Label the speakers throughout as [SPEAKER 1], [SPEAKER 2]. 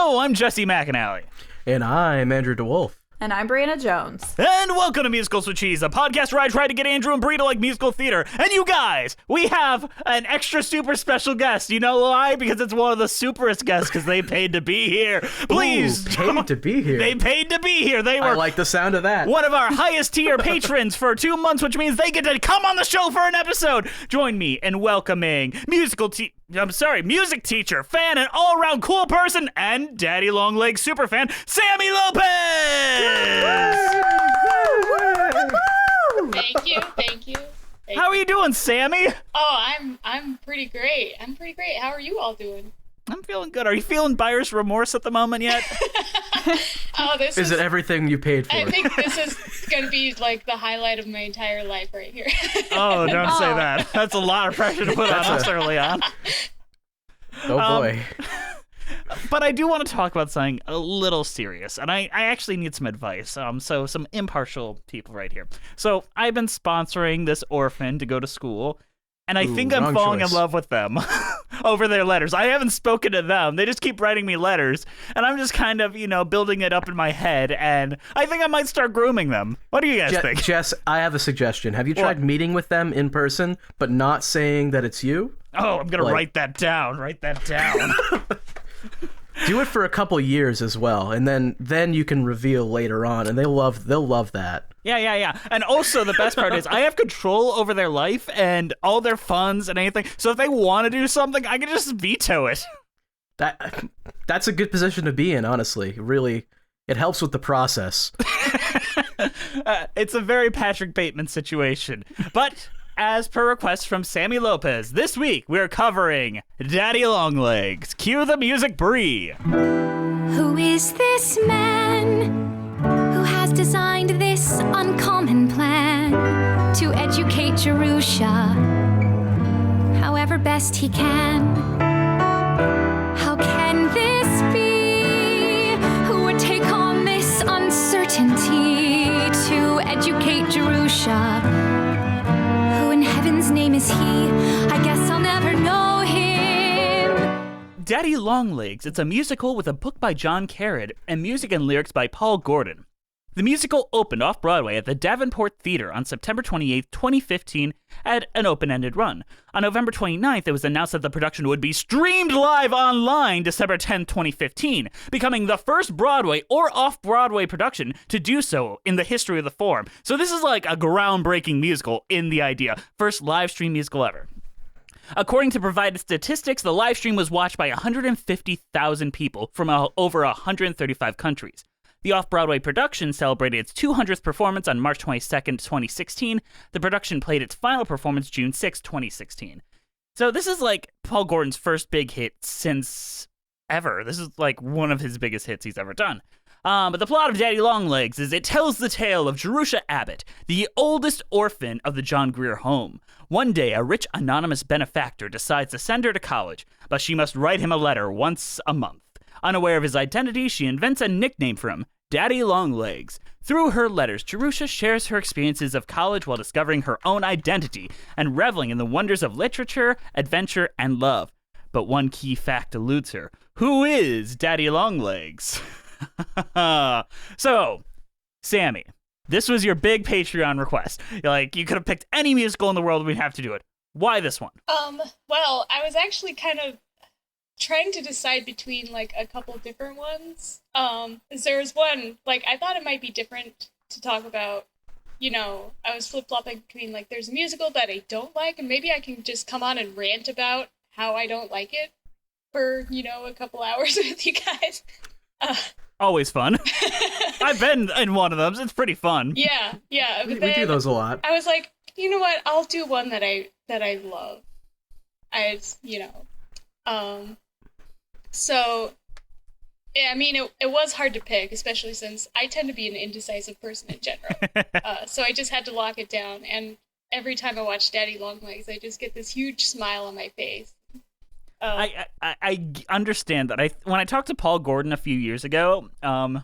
[SPEAKER 1] Hello, I'm Jesse McAnally.
[SPEAKER 2] And I'm Andrew DeWolf.
[SPEAKER 3] And I'm Brianna Jones.
[SPEAKER 1] And welcome to Musicals with Cheese, a podcast where I try to get Andrew and Brie to like musical theater. And you guys, we have an extra super special guest. You know why? Because it's one of the superest guests because they paid to be here. Please.
[SPEAKER 2] Ooh, paid to be here.
[SPEAKER 1] They paid to be here. They were
[SPEAKER 2] I like the sound of that.
[SPEAKER 1] one of our highest tier patrons for 2 months, which means they get to come on the show for an episode. Join me in welcoming music teacher, fan, and all-around cool person, and Daddy Longlegs superfan, Sammi Lopez!
[SPEAKER 4] Thank you.
[SPEAKER 1] How are you doing, Sammi?
[SPEAKER 4] Oh, I'm pretty great. How are you all doing?
[SPEAKER 1] I'm feeling good. Are you feeling buyer's remorse at the moment yet?
[SPEAKER 4] Oh, this
[SPEAKER 2] is it everything you paid for?
[SPEAKER 4] I think this is going to be like the highlight of my entire life right here.
[SPEAKER 1] Oh, don't say that. That's a lot of pressure to put on us early on.
[SPEAKER 2] Oh boy.
[SPEAKER 1] But I do want to talk about something a little serious, and I actually need some advice. So some impartial people right here. So I've been sponsoring this orphan to go to school, and I think I'm falling in love with them over their letters. I haven't spoken to them. They just keep writing me letters, and I'm just kind of, building it up in my head, and I think I might start grooming them. What do you guys think?
[SPEAKER 2] Jess, I have a suggestion. Have you tried meeting with them in person, but not saying that it's you?
[SPEAKER 1] Oh, I'm going to write that down.
[SPEAKER 2] Do it for a couple years as well, and then you can reveal later on, and they'll love that.
[SPEAKER 1] Yeah. And also the best part is I have control over their life and all their funds and anything. So if they want to do something, I can just veto it.
[SPEAKER 2] That's a good position to be in, honestly. Really, it helps with the process.
[SPEAKER 1] It's a very Patrick Bateman situation. But as per request from Sammi Lopez, this week we're covering Daddy Longlegs. Cue the music, Brie.
[SPEAKER 5] Who is this man who has designed this uncommon plan to educate Jerusha however best he can? How can this be? Who would take on this uncertainty to educate Jerusha? Who in heaven's name is he? I guess I'll never know him.
[SPEAKER 1] Daddy Longlegs, it's a musical with a book by John Carrad and music and lyrics by Paul Gordon. The musical opened off-Broadway at the Davenport Theater on September 28, 2015, at an open-ended run. On November 29th, it was announced that the production would be streamed live online December 10, 2015, becoming the first Broadway or off-Broadway production to do so in the history of the form. So this is like a groundbreaking musical in the idea. First live stream musical ever. According to provided statistics, the live stream was watched by 150,000 people from over 135 countries. The off-Broadway production celebrated its 200th performance on March 22nd, 2016. The production played its final performance June 6, 2016. So this is like Paul Gordon's first big hit since ever. This is like one of his biggest hits he's ever done. But the plot of Daddy Longlegs is it tells the tale of Jerusha Abbott, the oldest orphan of the John Grier home. One day, a rich anonymous benefactor decides to send her to college, but she must write him a letter once a month. Unaware of his identity, she invents a nickname for him, Daddy Longlegs. Through her letters, Jerusha shares her experiences of college while discovering her own identity and reveling in the wonders of literature, adventure, and love. But one key fact eludes her. Who is Daddy Longlegs? So, Sammi, this was your big Patreon request. You could have picked any musical in the world, we'd have to do it. Why this one?
[SPEAKER 4] Well, I was actually kind of trying to decide between a couple different ones. There was one, I thought it might be different to talk about. I was flip-flopping between there's a musical that I don't like, and maybe I can just come on and rant about how I don't like it for, a couple hours with you guys.
[SPEAKER 1] Always fun. I've been in one of those. It's pretty fun.
[SPEAKER 4] Yeah.
[SPEAKER 2] We do those a lot.
[SPEAKER 4] I was like, you know what? I'll do one that I love. So, yeah, I mean, it was hard to pick, especially since I tend to be an indecisive person in general. So I just had to lock it down. And every time I watch Daddy Longlegs, I just get this huge smile on my face.
[SPEAKER 1] I understand that. When I talked to Paul Gordon a few years ago, in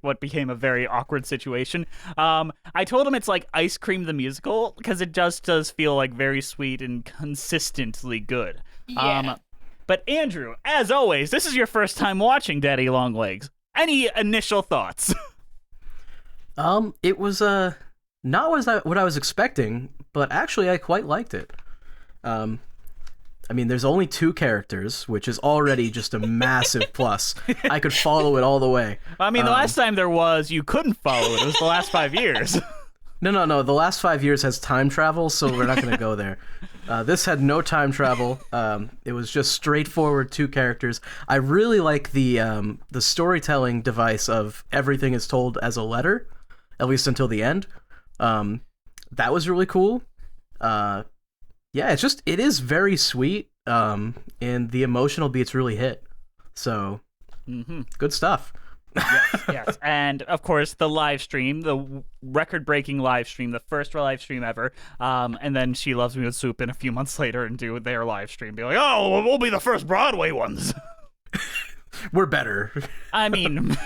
[SPEAKER 1] what became a very awkward situation, I told him it's like Ice Cream the Musical, because it just does feel very sweet and consistently good.
[SPEAKER 4] Yeah.
[SPEAKER 1] But Andrew, as always, this is your first time watching Daddy Longlegs. Any initial thoughts?
[SPEAKER 2] It was not what I was expecting, but actually I quite liked it. I mean, there's only 2 characters, which is already just a massive plus. I could follow it all the way.
[SPEAKER 1] I mean, the last time there was, you couldn't follow it. It was the last 5 years.
[SPEAKER 2] No. The last 5 years has time travel, so we're not going to go there. This had no time travel. It was just straightforward 2 characters. I really like the storytelling device of everything is told as a letter, at least until the end. That was really cool. Yeah, it is very sweet, and the emotional beats really hit. So, good stuff.
[SPEAKER 1] Yes. And, of course, the live stream, the record-breaking live stream, the first live stream ever. And then She Loves Me with Soup in a few months later and do their live stream. Be like, oh, we'll be the first Broadway ones.
[SPEAKER 2] We're better.
[SPEAKER 1] I mean...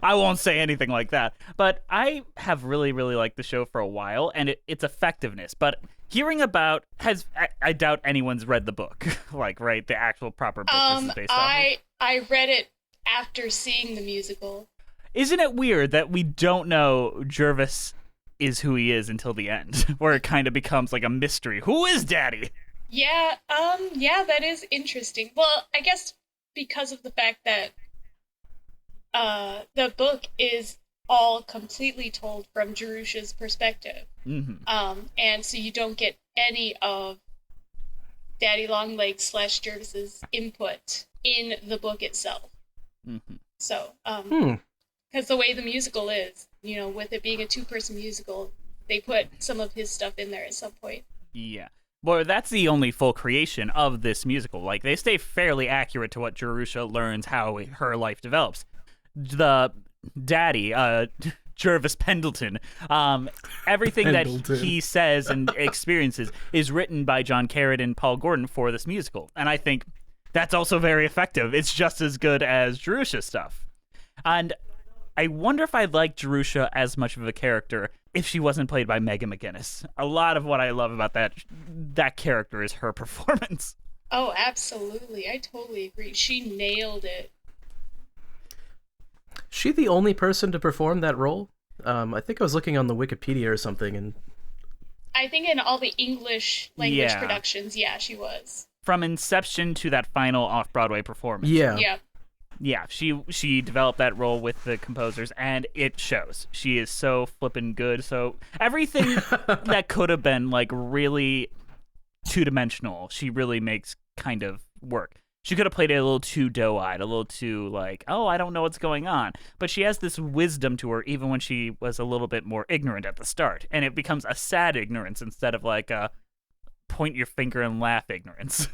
[SPEAKER 1] I won't say anything like that. But I have really, really liked the show for a while, and its effectiveness. But hearing about... I doubt anyone's read the book. Right? The actual proper book this is based off of.
[SPEAKER 4] I read it after seeing the musical.
[SPEAKER 1] Isn't it weird that we don't know Jervis is who he is until the end? Where it kind of becomes like a mystery. Who is Daddy?
[SPEAKER 4] Yeah, that is interesting. Well, I guess because of the fact that the book is all completely told from Jerusha's perspective. And so you don't get any of Daddy Longlegs / Jervis's input in the book itself. So, because the way the musical is, with it being a 2-person musical, they put some of his stuff in there at some point.
[SPEAKER 1] Yeah. Well, that's the only full creation of this musical. They stay fairly accurate to what Jerusha learns, how her life develops. The daddy, Jervis Pendleton, everything that he says and experiences is written by John Carrot and Paul Gordon for this musical. And I think that's also very effective. It's just as good as Jerusha's stuff. And I wonder if I'd like Jerusha as much of a character if she wasn't played by Megan McGinnis. A lot of what I love about that character is her performance.
[SPEAKER 4] Oh, absolutely. I totally agree. She nailed it.
[SPEAKER 2] She the only person to perform that role? I think I was looking on the Wikipedia or something, and
[SPEAKER 4] I think in all the English language productions, she was.
[SPEAKER 1] From inception to that final off-Broadway performance.
[SPEAKER 2] Yeah.
[SPEAKER 1] Yeah, she developed that role with the composers, and it shows. She is so flippin' good. So everything that could have been really two-dimensional, she really makes kind of work. She could have played it a little too doe-eyed, a little too I don't know what's going on. But she has this wisdom to her even when she was a little bit more ignorant at the start. And it becomes a sad ignorance instead of a point your finger and laugh ignorance.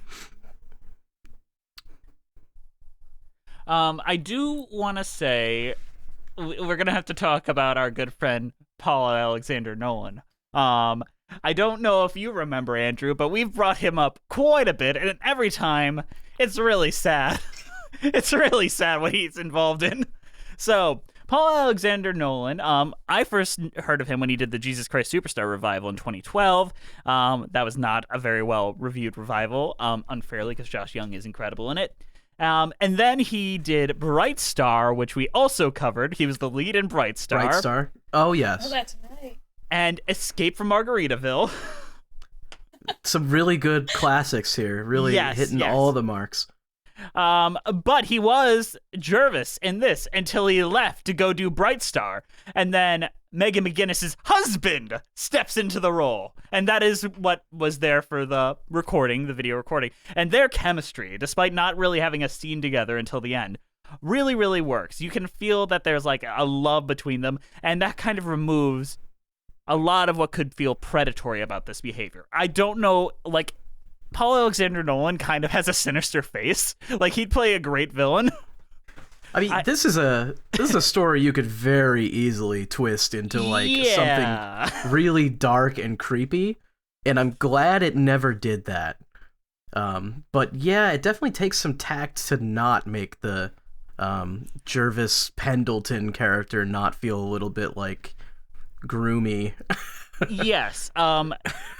[SPEAKER 1] I do want to say we're going to have to talk about our good friend Paul Alexander Nolan. I don't know if you remember, Andrew, but we've brought him up quite a bit, and every time it's really sad. It's really sad what he's involved in. So, Paul Alexander Nolan, I first heard of him when he did the Jesus Christ Superstar revival in 2012. That was not a very well-reviewed revival, unfairly, because Josh Young is incredible in it. And then he did Bright Star, which we also covered. He was the lead in Bright Star.
[SPEAKER 2] Bright Star. Oh, yes.
[SPEAKER 4] Oh, that's right.
[SPEAKER 1] And Escape from Margaritaville.
[SPEAKER 2] Some really good classics here. Really hitting all the marks.
[SPEAKER 1] But he was Jervis in this until he left to go do Bright Star. And then Megan McGinnis's husband steps into the role. And that is what was there for the recording, the video recording. And their chemistry, despite not really having a scene together until the end, really, really works. You can feel that there's a love between them. And that kind of removes a lot of what could feel predatory about this behavior. I don't know, Paul Alexander Nolan kind of has a sinister face. He'd play a great villain.
[SPEAKER 2] I mean, this is a story you could very easily twist into something really dark and creepy, and I'm glad it never did that. But yeah, it definitely takes some tact to not make the Jervis Pendleton character not feel a little bit groomy.
[SPEAKER 1] Yes.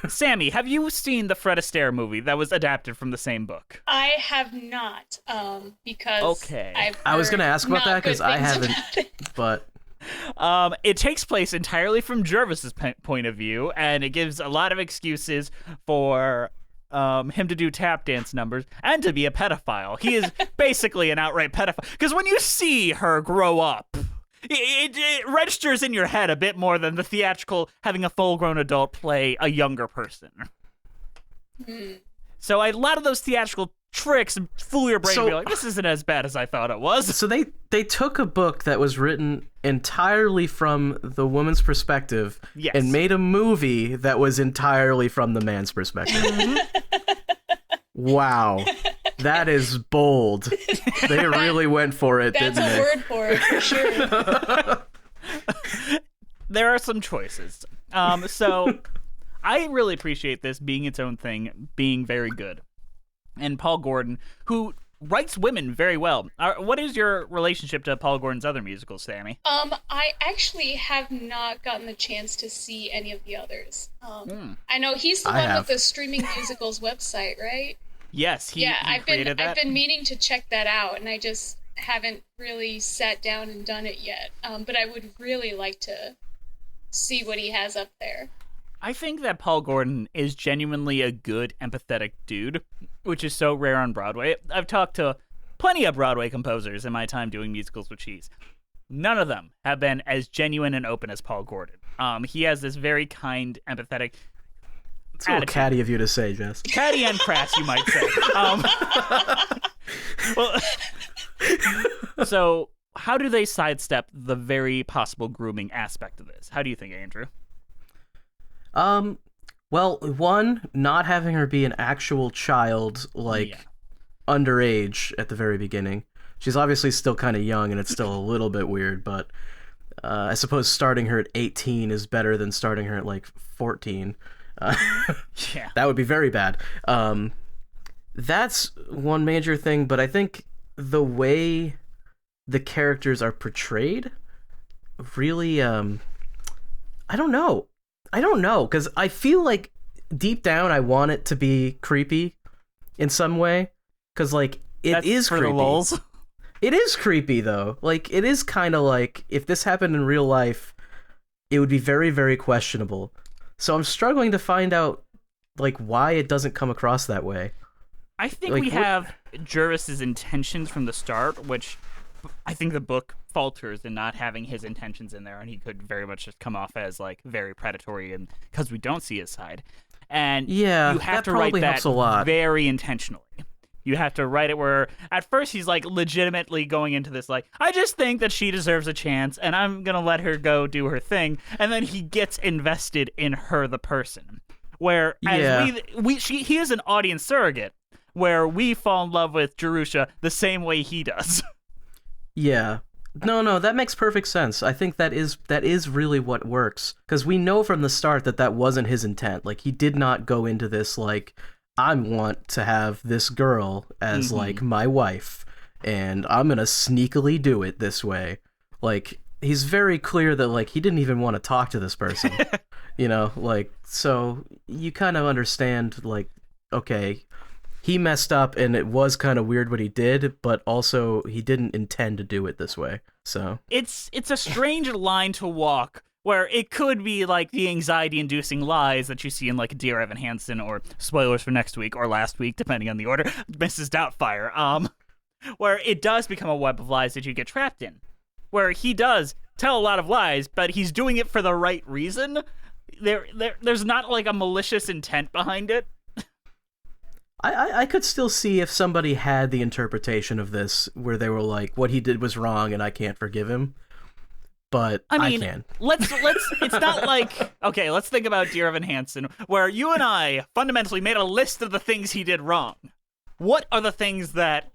[SPEAKER 1] Sammy, have you seen the Fred Astaire movie that was adapted from the same book?
[SPEAKER 4] I have not, because
[SPEAKER 1] Okay.
[SPEAKER 2] I was going to ask about that because I haven't, but...
[SPEAKER 1] It takes place entirely from Jervis's point of view, and it gives a lot of excuses for him to do tap dance numbers and to be a pedophile. He is basically an outright pedophile. Because when you see her grow up, it registers in your head a bit more than the theatrical having a full-grown adult play a younger person. So a lot of those theatrical tricks fool your brain and be like, this isn't as bad as I thought it was.
[SPEAKER 2] So they took a book that was written entirely from the woman's perspective and made a movie that was entirely from the man's perspective. Wow. That is bold. They really went for it, didn't they?
[SPEAKER 4] That's a word for it, for sure.
[SPEAKER 1] There are some choices. So I really appreciate this being its own thing, being very good. And Paul Gordon, who writes women very well. What is your relationship to Paul Gordon's other musicals, Sammy?
[SPEAKER 4] I actually have not gotten the chance to see any of the others. I know he's the one with the streaming musicals website, right?
[SPEAKER 1] Yes, he created that.
[SPEAKER 4] I've been meaning to check that out, and I just haven't really sat down and done it yet. But I would really like to see what he has up there.
[SPEAKER 1] I think that Paul Gordon is genuinely a good, empathetic dude, which is so rare on Broadway. I've talked to plenty of Broadway composers in my time doing musicals with Cheese. None of them have been as genuine and open as Paul Gordon. He has this very kind, empathetic
[SPEAKER 2] It's a little catty of you to say, Jess.
[SPEAKER 1] Catty and crass, you might say. So how do they sidestep the very possible grooming aspect of this? How do you think, Andrew?
[SPEAKER 2] Well, one, not having her be an actual child, underage at the very beginning. She's obviously still kind of young, and it's still a little bit weird, but I suppose starting her at 18 is better than starting her at, 14.
[SPEAKER 1] Yeah.
[SPEAKER 2] That would be very bad. That's one major thing, but I think the way the characters are portrayed really, I don't know, because I feel like deep down I want it to be creepy in some way, because it is creepy. The lulz. It is creepy though. It is kind of like if this happened in real life, it would be very, very questionable. So I'm struggling to find out why it doesn't come across that way.
[SPEAKER 1] I think we have Jervis's intentions from the start, which I think the book falters in not having his intentions in there, and he could very much just come off as very predatory, and because we don't see his side. And you have to write that very intentionally. You have to write it where at first he's legitimately going into this I just think that she deserves a chance and I'm gonna let her go do her thing, and then he gets invested in her, the person. Where he is an audience surrogate, where we fall in love with Jerusha the same way he does.
[SPEAKER 2] Yeah. No, that makes perfect sense. I think that is really what works, because we know from the start that wasn't his intent. He did not go into this I want to have this girl as my wife, and I'm gonna sneakily do it this way. He's very clear that he didn't even want to talk to this person. So you kind of understand okay, he messed up and it was kind of weird what he did, but also he didn't intend to do it this way. So
[SPEAKER 1] it's a strange line to walk, where it could be the anxiety-inducing lies that you see in Dear Evan Hansen, or spoilers for next week or last week, depending on the order, Mrs. Doubtfire, where it does become a web of lies that you get trapped in, where he does tell a lot of lies, but he's doing it for the right reason. There's not a malicious intent behind it.
[SPEAKER 2] I could still see if somebody had the interpretation of this where they were what he did was wrong and I can't forgive him. But I can.
[SPEAKER 1] Let's it's not okay, let's think about Dear Evan Hansen, where you and I fundamentally made a list of the things he did wrong. What are the things that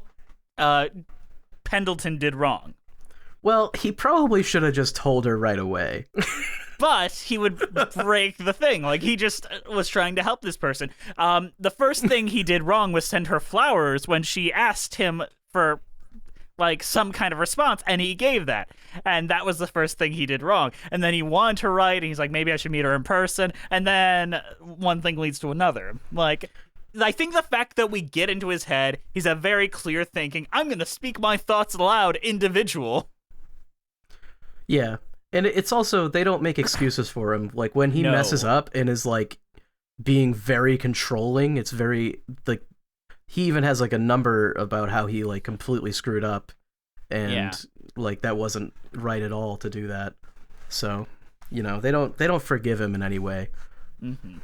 [SPEAKER 1] Pendleton did wrong?
[SPEAKER 2] Well, he probably should have just told her right away.
[SPEAKER 1] But he would break the thing. He just was trying to help this person. The first thing he did wrong was send her flowers when she asked him for like some kind of response, and he gave that. And that was the first thing he did wrong. And then he wanted to write, and he's like, maybe I should meet her in person. And then one thing leads to another. Like, I think the fact that we get into his head, he's a very clear thinking, I'm going to speak my thoughts aloud individual.
[SPEAKER 2] Yeah. And it's also, they don't make excuses for him. Like, when he messes up and is, like, being very controlling, it's very, like, he even has, like, a number about how he, like, completely screwed up. And, like, that wasn't right at all to do that. So, you know, they don't forgive him in any way.
[SPEAKER 1] Mm-hmm.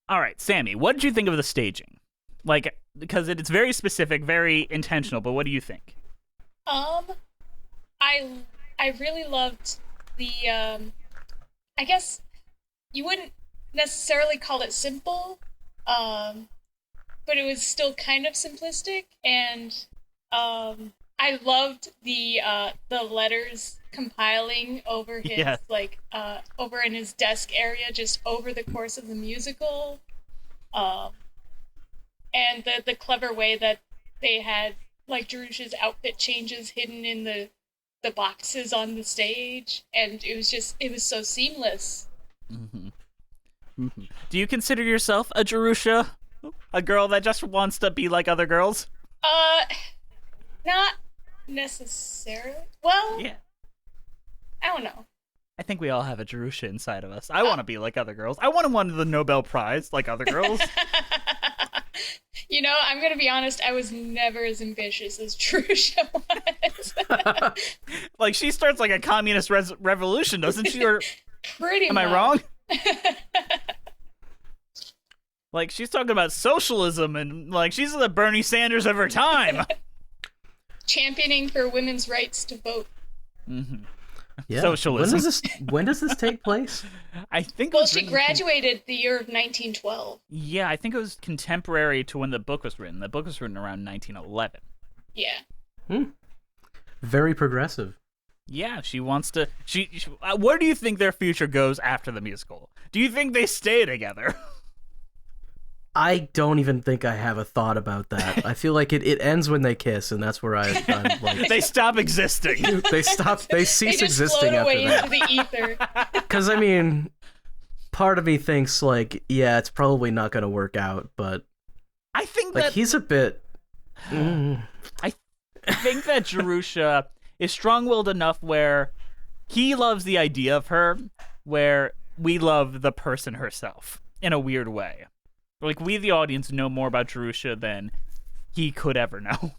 [SPEAKER 1] All right, Sammy, what did you think of the staging? Like, because it's very specific, very intentional, but what do you think?
[SPEAKER 4] I really loved the, I guess you wouldn't necessarily call it simple, but it was still kind of simplistic, and I loved the letters compiling over his, over in his desk area, just over the course of the musical, and the clever way that they had, like, Jerusha's outfit changes hidden in the boxes on the stage, and it was so seamless.
[SPEAKER 1] Mm-hmm. Mm-hmm. Do you consider yourself a Jerusha? A girl that just wants to be like other girls?
[SPEAKER 4] Not necessarily. Well,
[SPEAKER 1] yeah.
[SPEAKER 4] I don't know.
[SPEAKER 1] I think we all have a Jerusha inside of us. I want to be like other girls. I want to win the Nobel Prize like other girls.
[SPEAKER 4] You know, I'm going to be honest, I was never as ambitious as Jerusha was.
[SPEAKER 1] Like, she starts like a communist revolution, doesn't she? Or
[SPEAKER 4] pretty
[SPEAKER 1] am
[SPEAKER 4] much.
[SPEAKER 1] I wrong? Like, she's talking about socialism, and like, she's the Bernie Sanders of her time.
[SPEAKER 4] Championing for women's rights to vote.
[SPEAKER 1] Mm-hmm.
[SPEAKER 2] Yeah.
[SPEAKER 1] Socialism.
[SPEAKER 2] When does this take place?
[SPEAKER 1] I think.
[SPEAKER 4] Well, she graduated the year of 1912.
[SPEAKER 1] Yeah, I think it was contemporary to when the book was written. The book was written around 1911.
[SPEAKER 4] Yeah.
[SPEAKER 2] Very progressive.
[SPEAKER 1] Yeah, she wants to. She where do you think their future goes after the musical? Do you think they stay together?
[SPEAKER 2] I don't even think I have a thought about that. I feel like it ends when they kiss, and that's where I'm like...
[SPEAKER 1] They stop existing.
[SPEAKER 2] They cease existing after
[SPEAKER 4] away
[SPEAKER 2] that.
[SPEAKER 4] into the ether.
[SPEAKER 2] Because, I mean, part of me thinks, like, yeah, it's probably not going to work out, but...
[SPEAKER 1] I think
[SPEAKER 2] like, he's a bit...
[SPEAKER 1] I think that Jerusha is strong-willed enough where he loves the idea of her, where we love the person herself, in a weird way. Like, we, the audience, know more about Jerusha than he could ever know.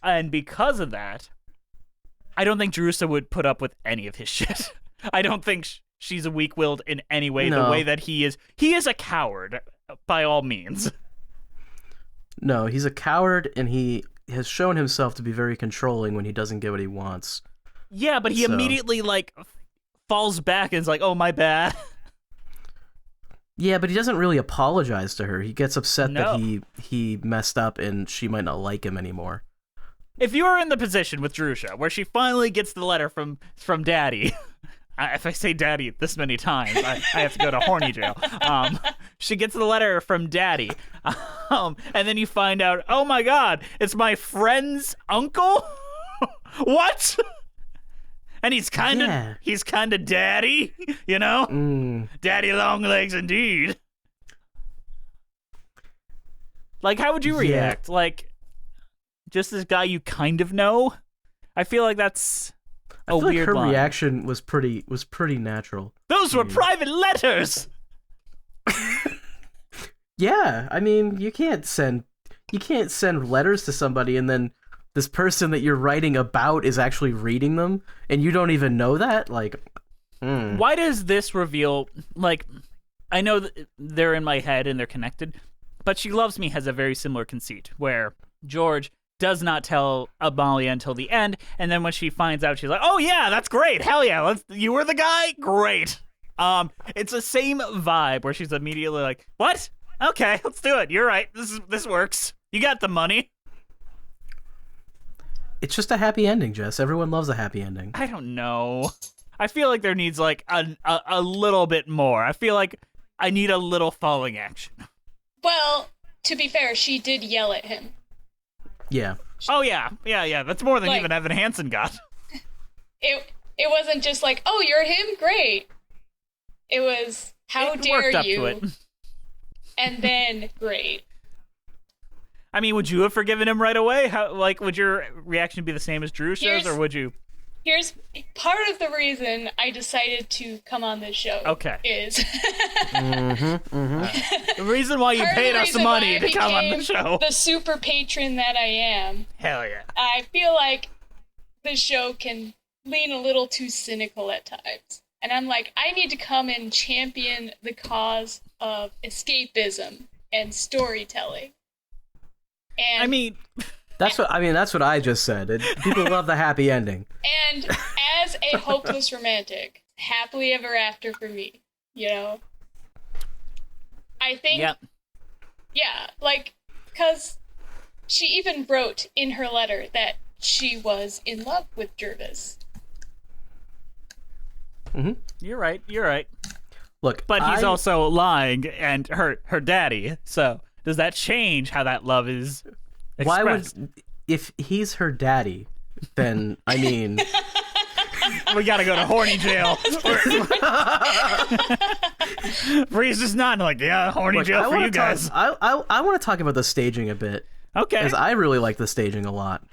[SPEAKER 1] And because of that, I don't think Jerusha would put up with any of his shit. I don't think she's a weak-willed in any way, the way that he is. He is a coward, by all means.
[SPEAKER 2] No, he's a coward, and he has shown himself to be very controlling when he doesn't get what he wants.
[SPEAKER 1] Yeah, but he immediately, like, falls back and is like, oh, my bad.
[SPEAKER 2] Yeah, but he doesn't really apologize to her. He gets upset that he messed up and she might not like him anymore.
[SPEAKER 1] If you are in the position with Jerusha where she finally gets the letter from Daddy, if I say Daddy this many times, I have to go to horny jail. She gets the letter from Daddy, and then you find out, oh my God, it's my friend's uncle. What? And he's kind of daddy, you know? Daddy long legs indeed. Like, how would you react? Like, just this guy you kind of know? I feel like that's a weird
[SPEAKER 2] her
[SPEAKER 1] line.
[SPEAKER 2] reaction was pretty natural.
[SPEAKER 1] Those were private letters!
[SPEAKER 2] Yeah, I mean, you can't send letters to somebody and then this person that you're writing about is actually reading them, and you don't even know that? Like,
[SPEAKER 1] Why does this reveal, like, I know that they're in my head and they're connected, but She Loves Me has a very similar conceit, where George does not tell Amalia until the end, and then when she finds out, she's like, oh yeah, that's great, hell yeah, you were the guy? Great. It's the same vibe, where she's immediately like, what? Okay, let's do it, you're right, this works. You got the money.
[SPEAKER 2] it's just a happy ending, Jess. Everyone loves a happy ending.
[SPEAKER 1] I don't know. I feel like there needs like a little bit more. I feel like I need a little falling action.
[SPEAKER 4] Well, to be fair, she did yell at him.
[SPEAKER 2] Yeah.
[SPEAKER 1] Oh yeah. That's more than
[SPEAKER 4] Like-
[SPEAKER 1] even Evan Hansen got.
[SPEAKER 4] It wasn't just like, oh, you're him, great. It was, how
[SPEAKER 1] It
[SPEAKER 4] dare
[SPEAKER 1] worked up to
[SPEAKER 4] you,
[SPEAKER 1] it.
[SPEAKER 4] and then great.
[SPEAKER 1] I mean, would you have forgiven him right away? Would your reaction be the same as Drusha's,
[SPEAKER 4] Here's-
[SPEAKER 1] or would you?
[SPEAKER 4] Here's part of the reason I decided to come on this show.
[SPEAKER 1] Okay.
[SPEAKER 4] Is
[SPEAKER 1] The reason why you
[SPEAKER 4] part of
[SPEAKER 1] paid
[SPEAKER 4] the
[SPEAKER 1] us the
[SPEAKER 4] reason
[SPEAKER 1] money
[SPEAKER 4] why I
[SPEAKER 1] to come on the
[SPEAKER 4] became
[SPEAKER 1] show.
[SPEAKER 4] the super patron that I am.
[SPEAKER 1] Hell yeah.
[SPEAKER 4] I feel like the show can lean a little too cynical at times. And I'm like, I need to come and champion the cause of escapism and storytelling. And
[SPEAKER 1] I mean,
[SPEAKER 2] That's what I just said. People love the happy ending.
[SPEAKER 4] And as a hopeless romantic, happily ever after for me, you know? I think,
[SPEAKER 1] yep.
[SPEAKER 4] yeah, like, because she even wrote in her letter that she was in love with Jervis.
[SPEAKER 1] You're right.
[SPEAKER 2] Look,
[SPEAKER 1] But he's also lying and her daddy. So does that change how that love is expressed?
[SPEAKER 2] why would if he's her daddy? Then I mean,
[SPEAKER 1] we gotta go to horny jail? Bree's just nodding like, yeah, horny
[SPEAKER 2] look,
[SPEAKER 1] jail for you guys.
[SPEAKER 2] I want to talk about the staging a bit.
[SPEAKER 1] Okay.
[SPEAKER 2] Because I really like the staging a lot.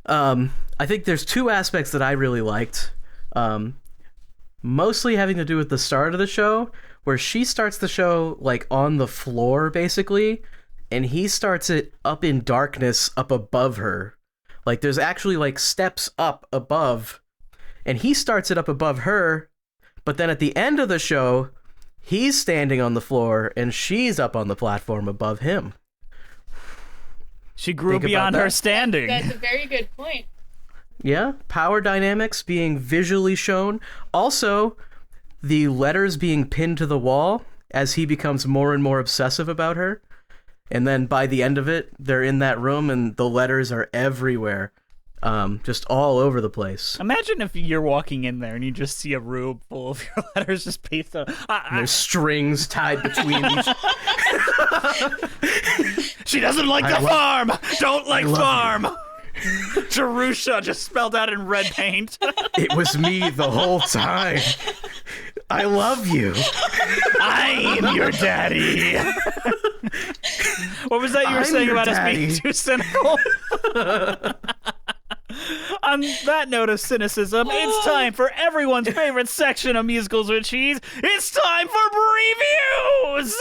[SPEAKER 2] I think there's two aspects that I really liked. Mostly having to do with the start of the show, where she starts the show like on the floor basically, and he starts it up in darkness up above her. Like there's actually like steps up above, and he starts it up above her, but then at the end of the show, he's standing on the floor and she's up on the platform above him.
[SPEAKER 1] She grew
[SPEAKER 2] Think about
[SPEAKER 1] beyond
[SPEAKER 2] that.
[SPEAKER 1] her standing.
[SPEAKER 4] That's a very good point.
[SPEAKER 2] Yeah, power dynamics being visually shown. Also, the letters being pinned to the wall as he becomes more and more obsessive about her. And then by the end of it, they're in that room and the letters are everywhere. Just all over the place.
[SPEAKER 1] Imagine if you're walking in there and you just see a room full of your letters just pasted on.
[SPEAKER 2] There's strings tied between each.
[SPEAKER 1] She doesn't like the farm! Don't like
[SPEAKER 2] love
[SPEAKER 1] farm! Jerusha just spelled out in red paint.
[SPEAKER 2] It was me the whole time. I love you.
[SPEAKER 1] I am your daddy. What was that you were
[SPEAKER 2] I'm
[SPEAKER 1] saying
[SPEAKER 2] your
[SPEAKER 1] about us
[SPEAKER 2] daddy.
[SPEAKER 1] being too cynical? On that note of cynicism, it's time for everyone's favorite section of Musicals with Cheese. It's time for previews!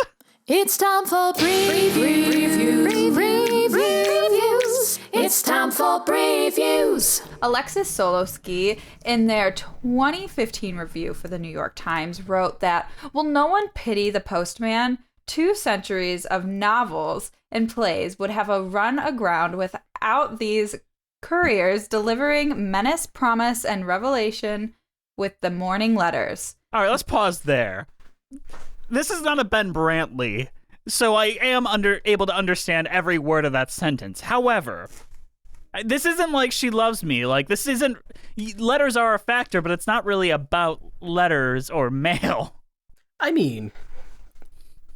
[SPEAKER 3] It's time for previews. It's time for previews.
[SPEAKER 6] Alexis Solowski, in their 2015 review for the New York Times, wrote that, will no one pity the postman? 2 centuries of novels and plays would have a run aground without these couriers delivering menace, promise, and revelation with the morning letters.
[SPEAKER 1] All right, let's pause there. This is not a Ben Brantley, so I am able to understand every word of that sentence. However, this isn't like She Loves Me. Like, this isn't... Letters are a factor, but it's not really about letters or mail.
[SPEAKER 2] I mean,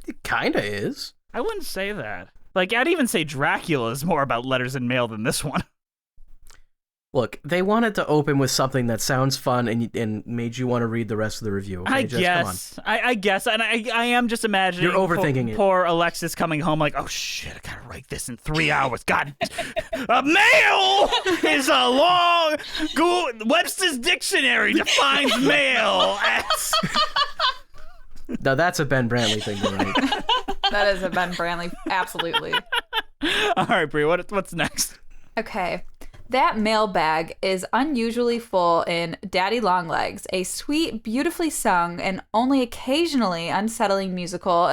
[SPEAKER 2] it kinda is.
[SPEAKER 1] I wouldn't say that. Like, I'd even say Dracula is more about letters and mail than this one.
[SPEAKER 2] Look, they wanted to open with something that sounds fun and made you want to read the rest of the review. Okay?
[SPEAKER 1] I
[SPEAKER 2] Just,
[SPEAKER 1] guess. I guess. And I am just imagining...
[SPEAKER 2] You're overthinking it.
[SPEAKER 1] Poor Alexis coming home like, oh shit, I gotta write this in 3 hours. God. A mail is a long... Webster's Dictionary defines mail as...
[SPEAKER 2] Now that's a Ben Brantley thing to write.
[SPEAKER 6] That is a Ben Brantley, absolutely.
[SPEAKER 1] All right, Brie, what's next?
[SPEAKER 6] Okay. That mailbag is unusually full in Daddy Longlegs, a sweet, beautifully sung, and only occasionally unsettling musical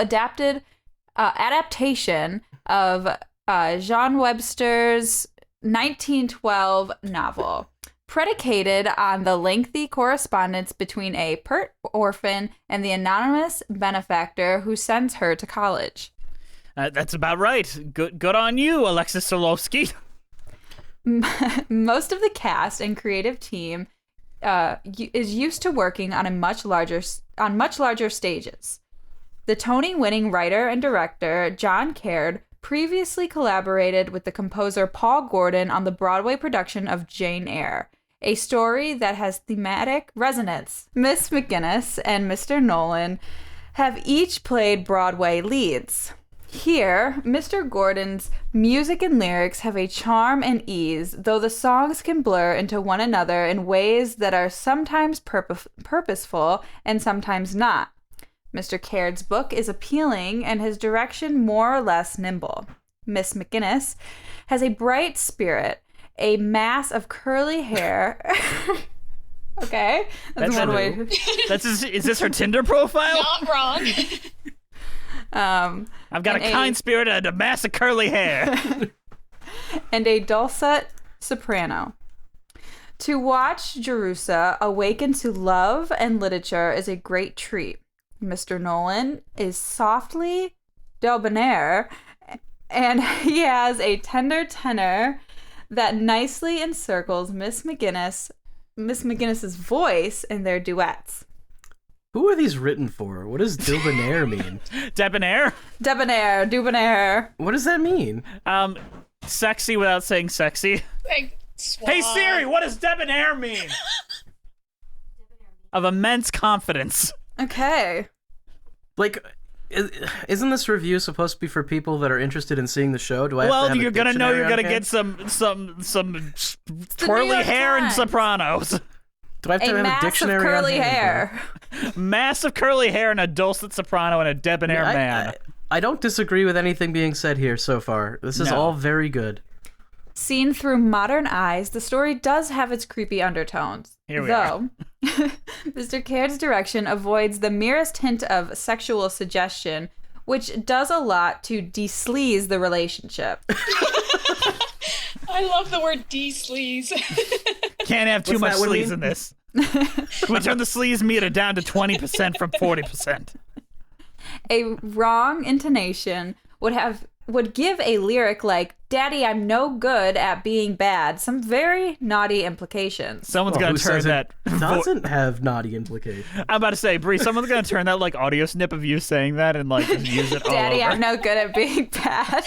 [SPEAKER 6] adaptation of Jean Webster's 1912 novel, predicated on the lengthy correspondence between a pert orphan and the anonymous benefactor who sends her to college.
[SPEAKER 1] That's about right. Good on you, Alexis Solowski.
[SPEAKER 6] Most of the cast and creative team is used to working on much larger stages. The Tony-winning writer and director John Caird previously collaborated with the composer Paul Gordon on the Broadway production of Jane Eyre, a story that has thematic resonance. Miss McGinnis and Mr. Nolan have each played Broadway leads. Here, Mr. Gordon's music and lyrics have a charm and ease, though the songs can blur into one another in ways that are sometimes purposeful and sometimes not. Mr. Caird's book is appealing and his direction more or less nimble. Miss McGinnis has a bright spirit, a mass of curly hair. Okay, that's one way.
[SPEAKER 1] Is this her Tinder profile?
[SPEAKER 4] Not wrong.
[SPEAKER 1] I've got a kind spirit and a mass of curly hair.
[SPEAKER 6] And a dulcet soprano. To watch Jerusha awaken to love and literature is a great treat. Mr. Nolan is softly debonair, and he has a tender tenor that nicely encircles Miss McGinnis's voice in their duets.
[SPEAKER 2] Who are these written for? What does debonair mean?
[SPEAKER 1] Debonair?
[SPEAKER 6] Debonair.
[SPEAKER 2] What does that mean?
[SPEAKER 1] Sexy without saying sexy.
[SPEAKER 4] Like,
[SPEAKER 1] Hey Siri, what does debonair mean? Of immense confidence.
[SPEAKER 6] Okay.
[SPEAKER 2] Like, isn't this review supposed to be for people that are interested in seeing the show? Do I have to have
[SPEAKER 1] you're
[SPEAKER 2] a
[SPEAKER 1] gonna know
[SPEAKER 2] dictionary
[SPEAKER 1] you're
[SPEAKER 2] on
[SPEAKER 1] gonna
[SPEAKER 2] hand?
[SPEAKER 1] get some
[SPEAKER 6] New
[SPEAKER 1] twirly
[SPEAKER 6] York
[SPEAKER 1] hair and
[SPEAKER 6] Times.
[SPEAKER 1] Sopranos.
[SPEAKER 2] Do I have to
[SPEAKER 6] A
[SPEAKER 2] have a
[SPEAKER 6] mass of
[SPEAKER 2] dictionary
[SPEAKER 6] curly
[SPEAKER 2] on hand?
[SPEAKER 6] hair.
[SPEAKER 1] Massive curly hair and a dulcet soprano and a debonair man.
[SPEAKER 2] I don't disagree with anything being said here so far. This is
[SPEAKER 1] No.
[SPEAKER 2] all very good.
[SPEAKER 6] Seen through modern eyes, the story does have its creepy undertones.
[SPEAKER 1] Here we
[SPEAKER 6] Though, Mr. Caird's direction avoids the merest hint of sexual suggestion, which does a lot to de-sleaze the relationship.
[SPEAKER 4] I love the word de-sleaze.
[SPEAKER 1] Can't have too
[SPEAKER 2] What's
[SPEAKER 1] much
[SPEAKER 2] that one
[SPEAKER 1] sleaze
[SPEAKER 2] mean?
[SPEAKER 1] in this. We turn the sleaze meter down to 20% from 40%.
[SPEAKER 6] A wrong intonation would give a lyric like, "Daddy, I'm no good at being bad," some very naughty implications.
[SPEAKER 1] Someone's
[SPEAKER 2] Well,
[SPEAKER 1] gonna
[SPEAKER 2] who
[SPEAKER 1] turn
[SPEAKER 2] says
[SPEAKER 1] that.
[SPEAKER 2] it doesn't have naughty implications.
[SPEAKER 1] I'm about to say, Bree, someone's gonna turn that like audio snip of you saying that and like just use it all
[SPEAKER 6] Daddy,
[SPEAKER 1] over.
[SPEAKER 6] I'm no good at being bad.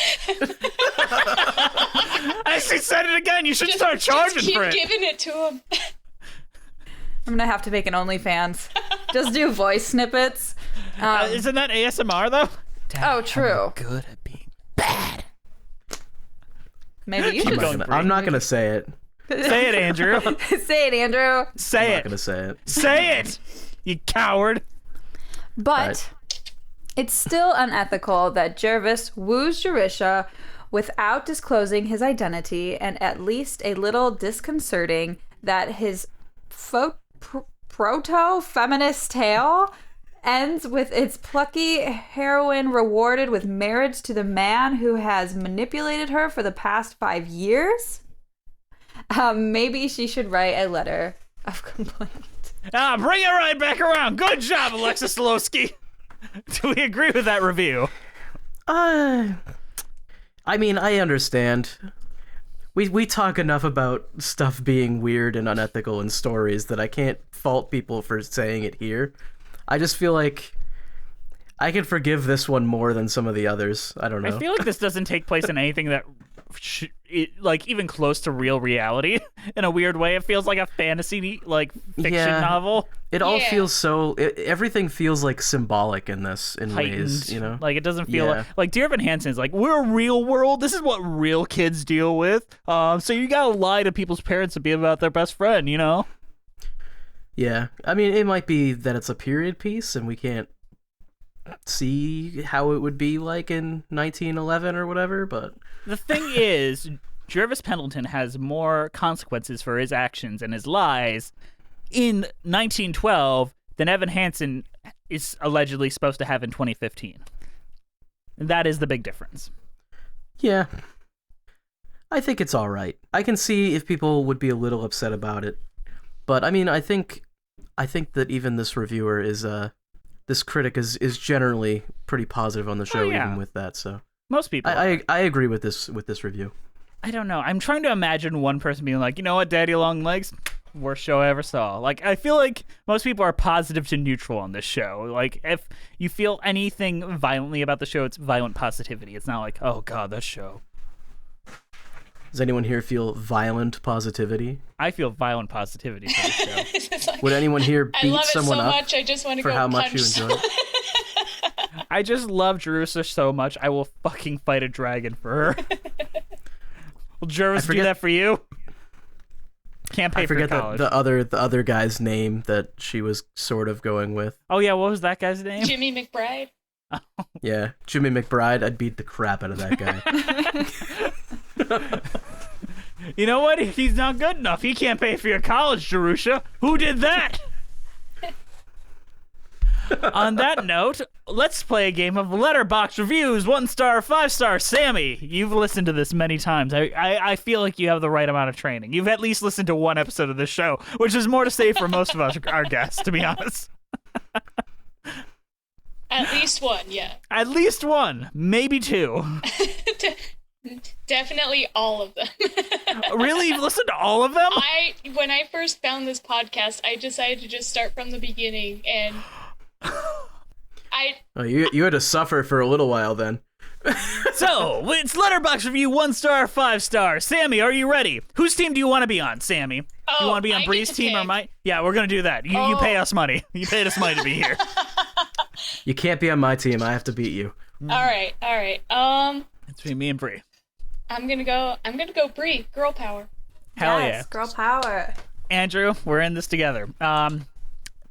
[SPEAKER 1] I see, said it again. You should start charging
[SPEAKER 4] Just keep
[SPEAKER 1] for it.
[SPEAKER 4] giving it to him.
[SPEAKER 6] I'm gonna have to make an OnlyFans. Just do voice snippets.
[SPEAKER 1] Isn't that ASMR though?
[SPEAKER 6] Oh, true.
[SPEAKER 1] Good at being bad.
[SPEAKER 6] Maybe you should
[SPEAKER 2] I'm not gonna say it.
[SPEAKER 1] Say it, Andrew.
[SPEAKER 6] say it, Andrew.
[SPEAKER 1] Say
[SPEAKER 2] I'm not
[SPEAKER 1] it.
[SPEAKER 2] gonna say it.
[SPEAKER 1] Say it. You coward.
[SPEAKER 6] But
[SPEAKER 2] Right.
[SPEAKER 6] it's still unethical that Jervis woos Jerusha without disclosing his identity, and at least a little disconcerting that his proto-feminist tale ends with its plucky heroine rewarded with marriage to the man who has manipulated her for the past 5 years. Maybe she should write a letter of complaint.
[SPEAKER 1] Bring it right back around. Good job, Alexis Lowski. Do we agree with that review?
[SPEAKER 2] I mean, I understand. We talk enough about stuff being weird and unethical in stories that I can't fault people for saying it here. I just feel like I can forgive this one more than some of the others. I don't know.
[SPEAKER 1] I feel like this doesn't take place in anything that, like, even close to real reality. In a weird way, it feels like a fantasy, like, fiction
[SPEAKER 2] Yeah.
[SPEAKER 1] novel.
[SPEAKER 2] It all
[SPEAKER 4] Yeah.
[SPEAKER 2] feels so. Everything feels like symbolic in this, in
[SPEAKER 1] Heightened,
[SPEAKER 2] ways, you know.
[SPEAKER 1] like it doesn't feel
[SPEAKER 2] Yeah.
[SPEAKER 1] like Dear Evan Hansen's like, we're a real world. This is what real kids deal with. So you gotta lie to people's parents to be about their best friend, you know?
[SPEAKER 2] Yeah, I mean, it might be that it's a period piece, and we can't see how it would be like in 1911 or whatever. But
[SPEAKER 1] The thing is, Jervis Pendleton has more consequences for his actions and his lies in 1912 than Evan Hansen is allegedly supposed to have in 2015. And that is the big difference.
[SPEAKER 2] yeah, I think it's all right. I can see if people would be a little upset about it, but I mean, I think that even this reviewer is this critic is generally pretty positive on the show,
[SPEAKER 1] yeah.
[SPEAKER 2] even with that. So
[SPEAKER 1] Most people.
[SPEAKER 2] I agree with this review.
[SPEAKER 1] I don't know. I'm trying to imagine one person being like, you know what, Daddy Long Legs? Worst show I ever saw. Like, I feel like most people are positive to neutral on this show. Like, if you feel anything violently about the show, it's violent positivity. It's not like, oh god, that show.
[SPEAKER 2] Does anyone here feel violent positivity?
[SPEAKER 1] I feel violent positivity for the show.
[SPEAKER 4] It's like,
[SPEAKER 2] Would anyone here
[SPEAKER 4] I
[SPEAKER 2] beat
[SPEAKER 4] love it
[SPEAKER 2] someone
[SPEAKER 4] so
[SPEAKER 2] up
[SPEAKER 4] much. I just want to
[SPEAKER 2] for
[SPEAKER 4] go
[SPEAKER 2] how much
[SPEAKER 4] punch
[SPEAKER 2] you enjoy
[SPEAKER 4] someone.
[SPEAKER 2] it?
[SPEAKER 1] I just love Jerusha so much. I will fucking fight a dragon for her. Will Jerus do
[SPEAKER 2] forget-
[SPEAKER 1] that for you? Can't pay
[SPEAKER 2] I
[SPEAKER 1] for
[SPEAKER 2] forget
[SPEAKER 1] college.
[SPEAKER 2] the other guy's name that she was sort of going with.
[SPEAKER 1] Oh yeah, what was that guy's name?
[SPEAKER 4] Jimmy McBride.
[SPEAKER 2] Yeah, Jimmy McBride. I'd beat the crap out of that guy.
[SPEAKER 1] You know what? He's not good enough. He can't pay for your college, Jerusha. Who did that? On that note, let's play a game of letterbox reviews. 1 star, 5 star. Sammy, you've listened to this many times. I feel like you have the right amount of training. You've at least listened to one episode of this show, which is more to say for most of us, our guests, to be honest.
[SPEAKER 4] At least one, yeah.
[SPEAKER 1] At least one, maybe 2.
[SPEAKER 4] Definitely all of them.
[SPEAKER 1] Really? You've listened to all of them?
[SPEAKER 4] When I first found this podcast, I decided to just start from the beginning, and
[SPEAKER 2] Oh, you had to suffer for a little while then.
[SPEAKER 1] So, it's letterbox review 1 star, 5 star. Sammy, are you ready? Whose team do you want to be on, Sammy? You want to be on
[SPEAKER 4] I get
[SPEAKER 1] Bree's
[SPEAKER 4] to
[SPEAKER 1] team or
[SPEAKER 4] pick.
[SPEAKER 1] mine? Yeah, we're going to do that. You pay us money. You paid us money to be here.
[SPEAKER 2] You can't be on my team. I have to beat you.
[SPEAKER 4] all right.
[SPEAKER 1] It's between me and Bree.
[SPEAKER 4] I'm gonna go Bree. Girl power.
[SPEAKER 1] Hell
[SPEAKER 6] Yes,
[SPEAKER 1] yeah.
[SPEAKER 6] girl power.
[SPEAKER 1] Andrew, we're in this together.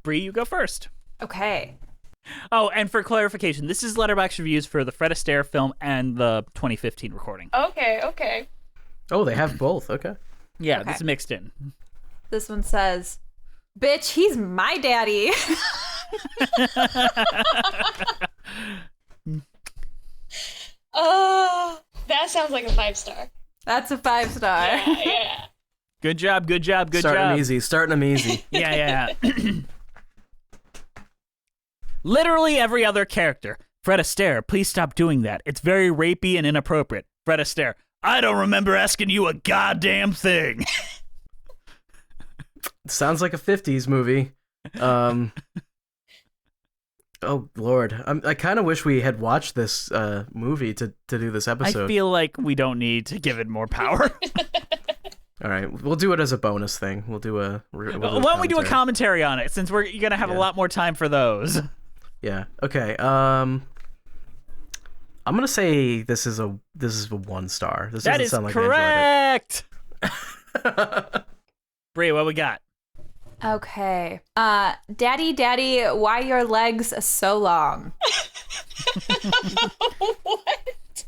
[SPEAKER 1] Bree, you go first.
[SPEAKER 6] Okay.
[SPEAKER 1] Oh, and for clarification, this is letterbox reviews for the Fred Astaire film and the 2015 recording.
[SPEAKER 4] Okay.
[SPEAKER 2] Oh, they have both. Okay.
[SPEAKER 1] Yeah,
[SPEAKER 6] Okay.
[SPEAKER 1] this is mixed in.
[SPEAKER 6] This one says, "Bitch, he's my daddy."
[SPEAKER 4] Oh, that sounds like a 5-star.
[SPEAKER 6] That's a 5 star.
[SPEAKER 4] Yeah.
[SPEAKER 1] Good job.
[SPEAKER 2] Starting them easy.
[SPEAKER 1] Yeah. Literally every other character. Fred Astaire, please stop doing that. It's very rapey and inappropriate. Fred Astaire, I don't remember asking you a goddamn thing.
[SPEAKER 2] Sounds like a 50s movie. Oh Lord, I kind of wish we had watched this movie to do this episode.
[SPEAKER 1] I feel like we don't need to give it more power.
[SPEAKER 2] All right, we'll do it as a bonus thing. We'll do a.
[SPEAKER 1] Why don't we do a commentary on it, since we're going to have a lot more time for those.
[SPEAKER 2] Yeah. Okay. I'm gonna say this is a 1 star. This
[SPEAKER 1] That
[SPEAKER 2] doesn't
[SPEAKER 1] is
[SPEAKER 2] sound like
[SPEAKER 1] correct.
[SPEAKER 2] I enjoyed it.
[SPEAKER 1] Bree, what we got?
[SPEAKER 6] Okay. Daddy, why your legs so long?
[SPEAKER 4] What?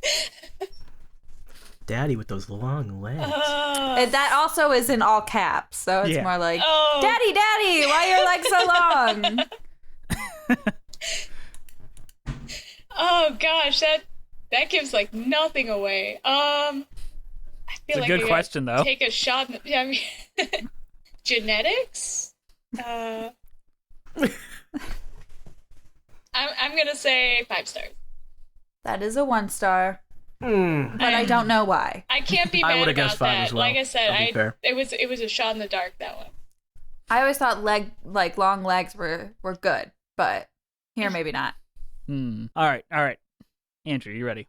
[SPEAKER 2] Daddy with those long legs.
[SPEAKER 6] And that also is in all caps, so it's
[SPEAKER 1] Yeah.
[SPEAKER 6] more like,
[SPEAKER 4] Oh.
[SPEAKER 6] Daddy, why your legs so long?
[SPEAKER 4] Oh gosh, that gives like nothing away. I feel
[SPEAKER 1] It's a
[SPEAKER 4] like
[SPEAKER 1] good
[SPEAKER 4] I gotta
[SPEAKER 1] question, though.
[SPEAKER 4] Take a shot. I mean, genetics. I'm gonna say 5 stars.
[SPEAKER 6] That is a 1 star,
[SPEAKER 2] Hmm.
[SPEAKER 6] but I don't know why.
[SPEAKER 4] I can't be
[SPEAKER 2] I
[SPEAKER 4] mad
[SPEAKER 2] would've
[SPEAKER 4] about
[SPEAKER 2] guessed 5
[SPEAKER 4] that.
[SPEAKER 2] as well.
[SPEAKER 4] Like I said,
[SPEAKER 2] That'd be fair.
[SPEAKER 4] it was a shot in the dark, that one.
[SPEAKER 6] I always thought long legs were good, but here maybe not.
[SPEAKER 1] All right. Andrew, you ready?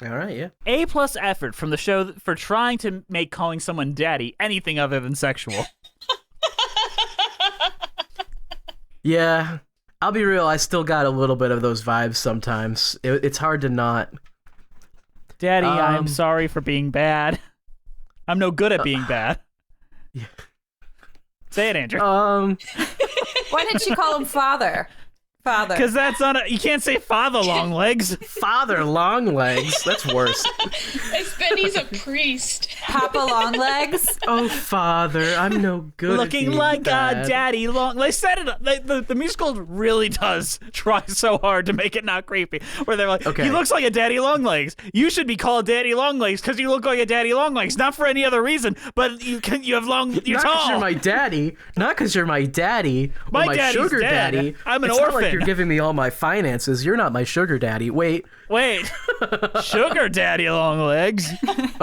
[SPEAKER 2] All right. Yeah.
[SPEAKER 1] A+ effort from the show for trying to make calling someone daddy anything other than sexual.
[SPEAKER 2] Yeah. I'll be real. I still got a little bit of those vibes sometimes. It's hard to not.
[SPEAKER 1] Daddy, I'm
[SPEAKER 2] Um,
[SPEAKER 1] sorry for being bad. I'm no good at being bad.
[SPEAKER 2] Yeah.
[SPEAKER 1] Say it, Andrew.
[SPEAKER 6] Why didn't she call him father? Father.
[SPEAKER 1] Because that's not you can't say father long legs.
[SPEAKER 2] Father long legs. That's worse.
[SPEAKER 4] It's been he's a priest.
[SPEAKER 6] Papa long legs.
[SPEAKER 2] Oh, father, I'm no good. at
[SPEAKER 1] Looking
[SPEAKER 2] being
[SPEAKER 1] like
[SPEAKER 2] bad.
[SPEAKER 1] daddy long. They said it. The musical really does try so hard to make it not creepy. Where they're like,
[SPEAKER 2] Okay.
[SPEAKER 1] he looks like a daddy long legs. You should be called daddy long legs because you look like a daddy long legs, not for any other reason. But you have long. You're
[SPEAKER 2] Not
[SPEAKER 1] tall.
[SPEAKER 2] because you're my daddy. Not because you're my daddy or
[SPEAKER 1] My
[SPEAKER 2] my
[SPEAKER 1] daddy's
[SPEAKER 2] sugar
[SPEAKER 1] dead.
[SPEAKER 2] daddy.
[SPEAKER 1] I'm an
[SPEAKER 2] it's Not like
[SPEAKER 1] orphan.
[SPEAKER 2] you're giving me all my finances. You're not my sugar daddy. Wait.
[SPEAKER 1] Wait, sugar daddy long legs.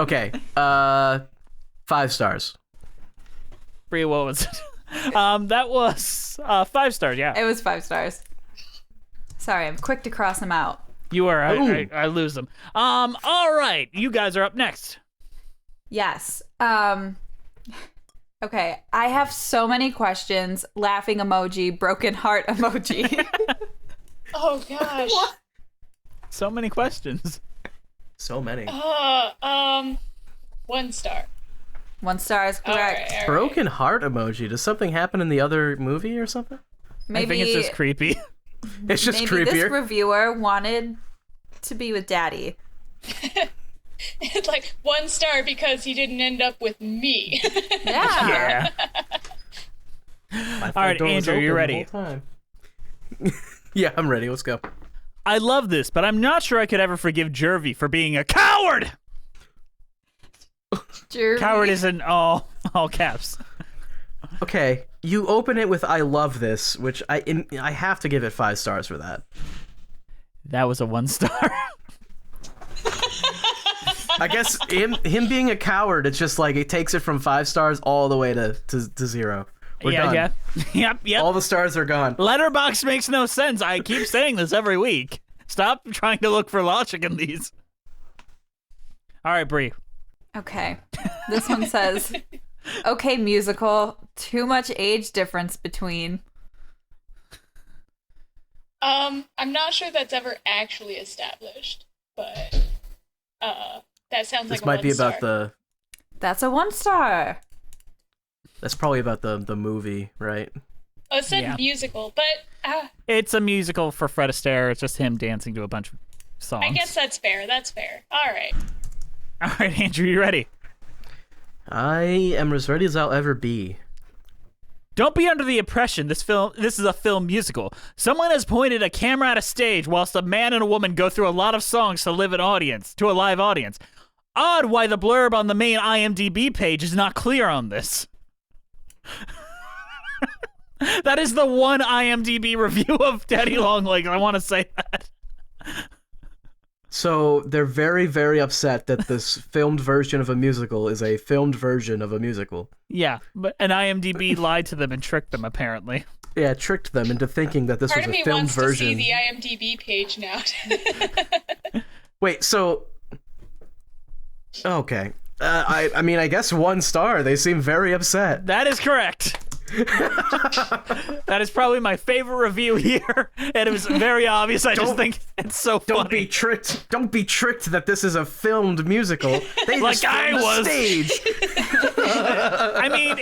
[SPEAKER 2] Okay. 5 stars.
[SPEAKER 1] Brie, what was it? That was 5 stars. Yeah,
[SPEAKER 6] It was 5 stars. Sorry, I'm quick to cross them out.
[SPEAKER 1] you are.
[SPEAKER 2] Ooh.
[SPEAKER 1] I lose them. All right, you guys are up next.
[SPEAKER 6] Yes. Okay, I have so many questions. Laughing emoji, broken heart emoji.
[SPEAKER 4] Oh gosh.
[SPEAKER 1] So many questions.
[SPEAKER 2] So many.
[SPEAKER 4] 1 star.
[SPEAKER 6] 1 star is correct.
[SPEAKER 4] All right.
[SPEAKER 2] Broken heart emoji. Does something happen in the other movie or something?
[SPEAKER 6] Maybe
[SPEAKER 1] I think it's just creepy.
[SPEAKER 2] It's just
[SPEAKER 6] maybe this
[SPEAKER 2] creepier.
[SPEAKER 6] reviewer wanted to be with Daddy.
[SPEAKER 4] It's like 1 star because he didn't end up with me.
[SPEAKER 6] Yeah.
[SPEAKER 1] Yeah. All right, Andrew, you ready?
[SPEAKER 2] Yeah, I'm ready. Let's go.
[SPEAKER 1] I love this, but I'm not sure I could ever forgive Jervy for being a coward.
[SPEAKER 6] Jervy.
[SPEAKER 1] Coward is in all caps.
[SPEAKER 2] Okay, you open it with "I love this," which I have to give it 5 stars for that.
[SPEAKER 1] That was a 1 star.
[SPEAKER 2] I guess him being a coward, it's just like it takes it from 5 stars all the way to 0. We're done.
[SPEAKER 1] Yeah. Yep.
[SPEAKER 2] All the stars are gone.
[SPEAKER 1] Letterbox makes no sense. I keep saying this every week. Stop trying to look for logic in these. All right, Brie.
[SPEAKER 6] Okay. This one says, okay, musical, too much age difference between.
[SPEAKER 4] I'm not sure that's ever actually established, but that sounds like
[SPEAKER 2] This might be about
[SPEAKER 4] the.
[SPEAKER 6] That's a 1 star.
[SPEAKER 2] That's probably about the movie, right?
[SPEAKER 4] Oh, it said
[SPEAKER 1] Yeah.
[SPEAKER 4] musical, but
[SPEAKER 1] It's a musical for Fred Astaire. It's just him dancing to a bunch of songs.
[SPEAKER 4] I guess that's fair. That's fair. All right.
[SPEAKER 1] All right, Andrew, you ready?
[SPEAKER 2] I am as ready as I'll ever be.
[SPEAKER 1] Don't be under the impression this is a film musical. Someone has pointed a camera at a stage whilst a man and a woman go through a lot of songs to a live audience. Odd why the blurb on the main IMDb page is not clear on this. That is the one IMDb review of Daddy Longlegs. I want to say that.
[SPEAKER 2] So they're very, very upset that this filmed version of a musical is a filmed version of a musical.
[SPEAKER 1] Yeah, but an IMDb lied to them and tricked them, apparently.
[SPEAKER 2] Yeah, it tricked them into thinking that this
[SPEAKER 4] Part of
[SPEAKER 2] was a
[SPEAKER 4] me
[SPEAKER 2] filmed
[SPEAKER 4] wants
[SPEAKER 2] version.
[SPEAKER 4] to see the IMDb page now.
[SPEAKER 2] Wait, so okay. I mean, I guess 1 star. They seem very upset.
[SPEAKER 1] That is correct. That is probably my favorite review here, and it was very obvious. I just think it's so funny.
[SPEAKER 2] Don't be tricked. Don't be tricked that this is a filmed musical. They
[SPEAKER 1] Like
[SPEAKER 2] just
[SPEAKER 1] I
[SPEAKER 2] filmed the
[SPEAKER 1] was.
[SPEAKER 2] stage.
[SPEAKER 1] I mean,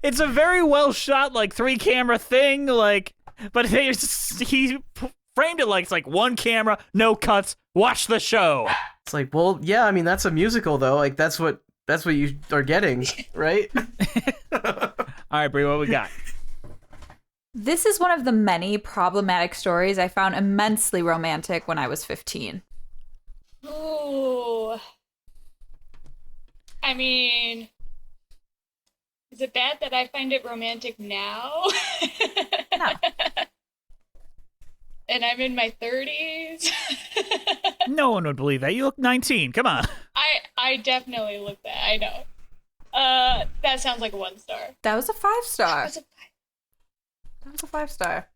[SPEAKER 1] it's a very well shot, like 3-camera thing, like, but he framed it like it's like 1 camera, no cuts, watch the show.
[SPEAKER 2] It's like, well, yeah. I mean, that's a musical, though. Like, that's what you are getting, right?
[SPEAKER 1] All right, Brie, what we got?
[SPEAKER 6] This is one of the many problematic stories I found immensely romantic when I was 15.
[SPEAKER 4] Ooh. I mean, is it bad that I find it romantic now?
[SPEAKER 6] No.
[SPEAKER 4] And I'm in my 30s.
[SPEAKER 1] No one would believe that. You look 19. Come on.
[SPEAKER 4] I definitely look that. I know. That sounds like a 1 star.
[SPEAKER 6] That was a 5 star.
[SPEAKER 4] That's a-
[SPEAKER 6] That was a 5 star.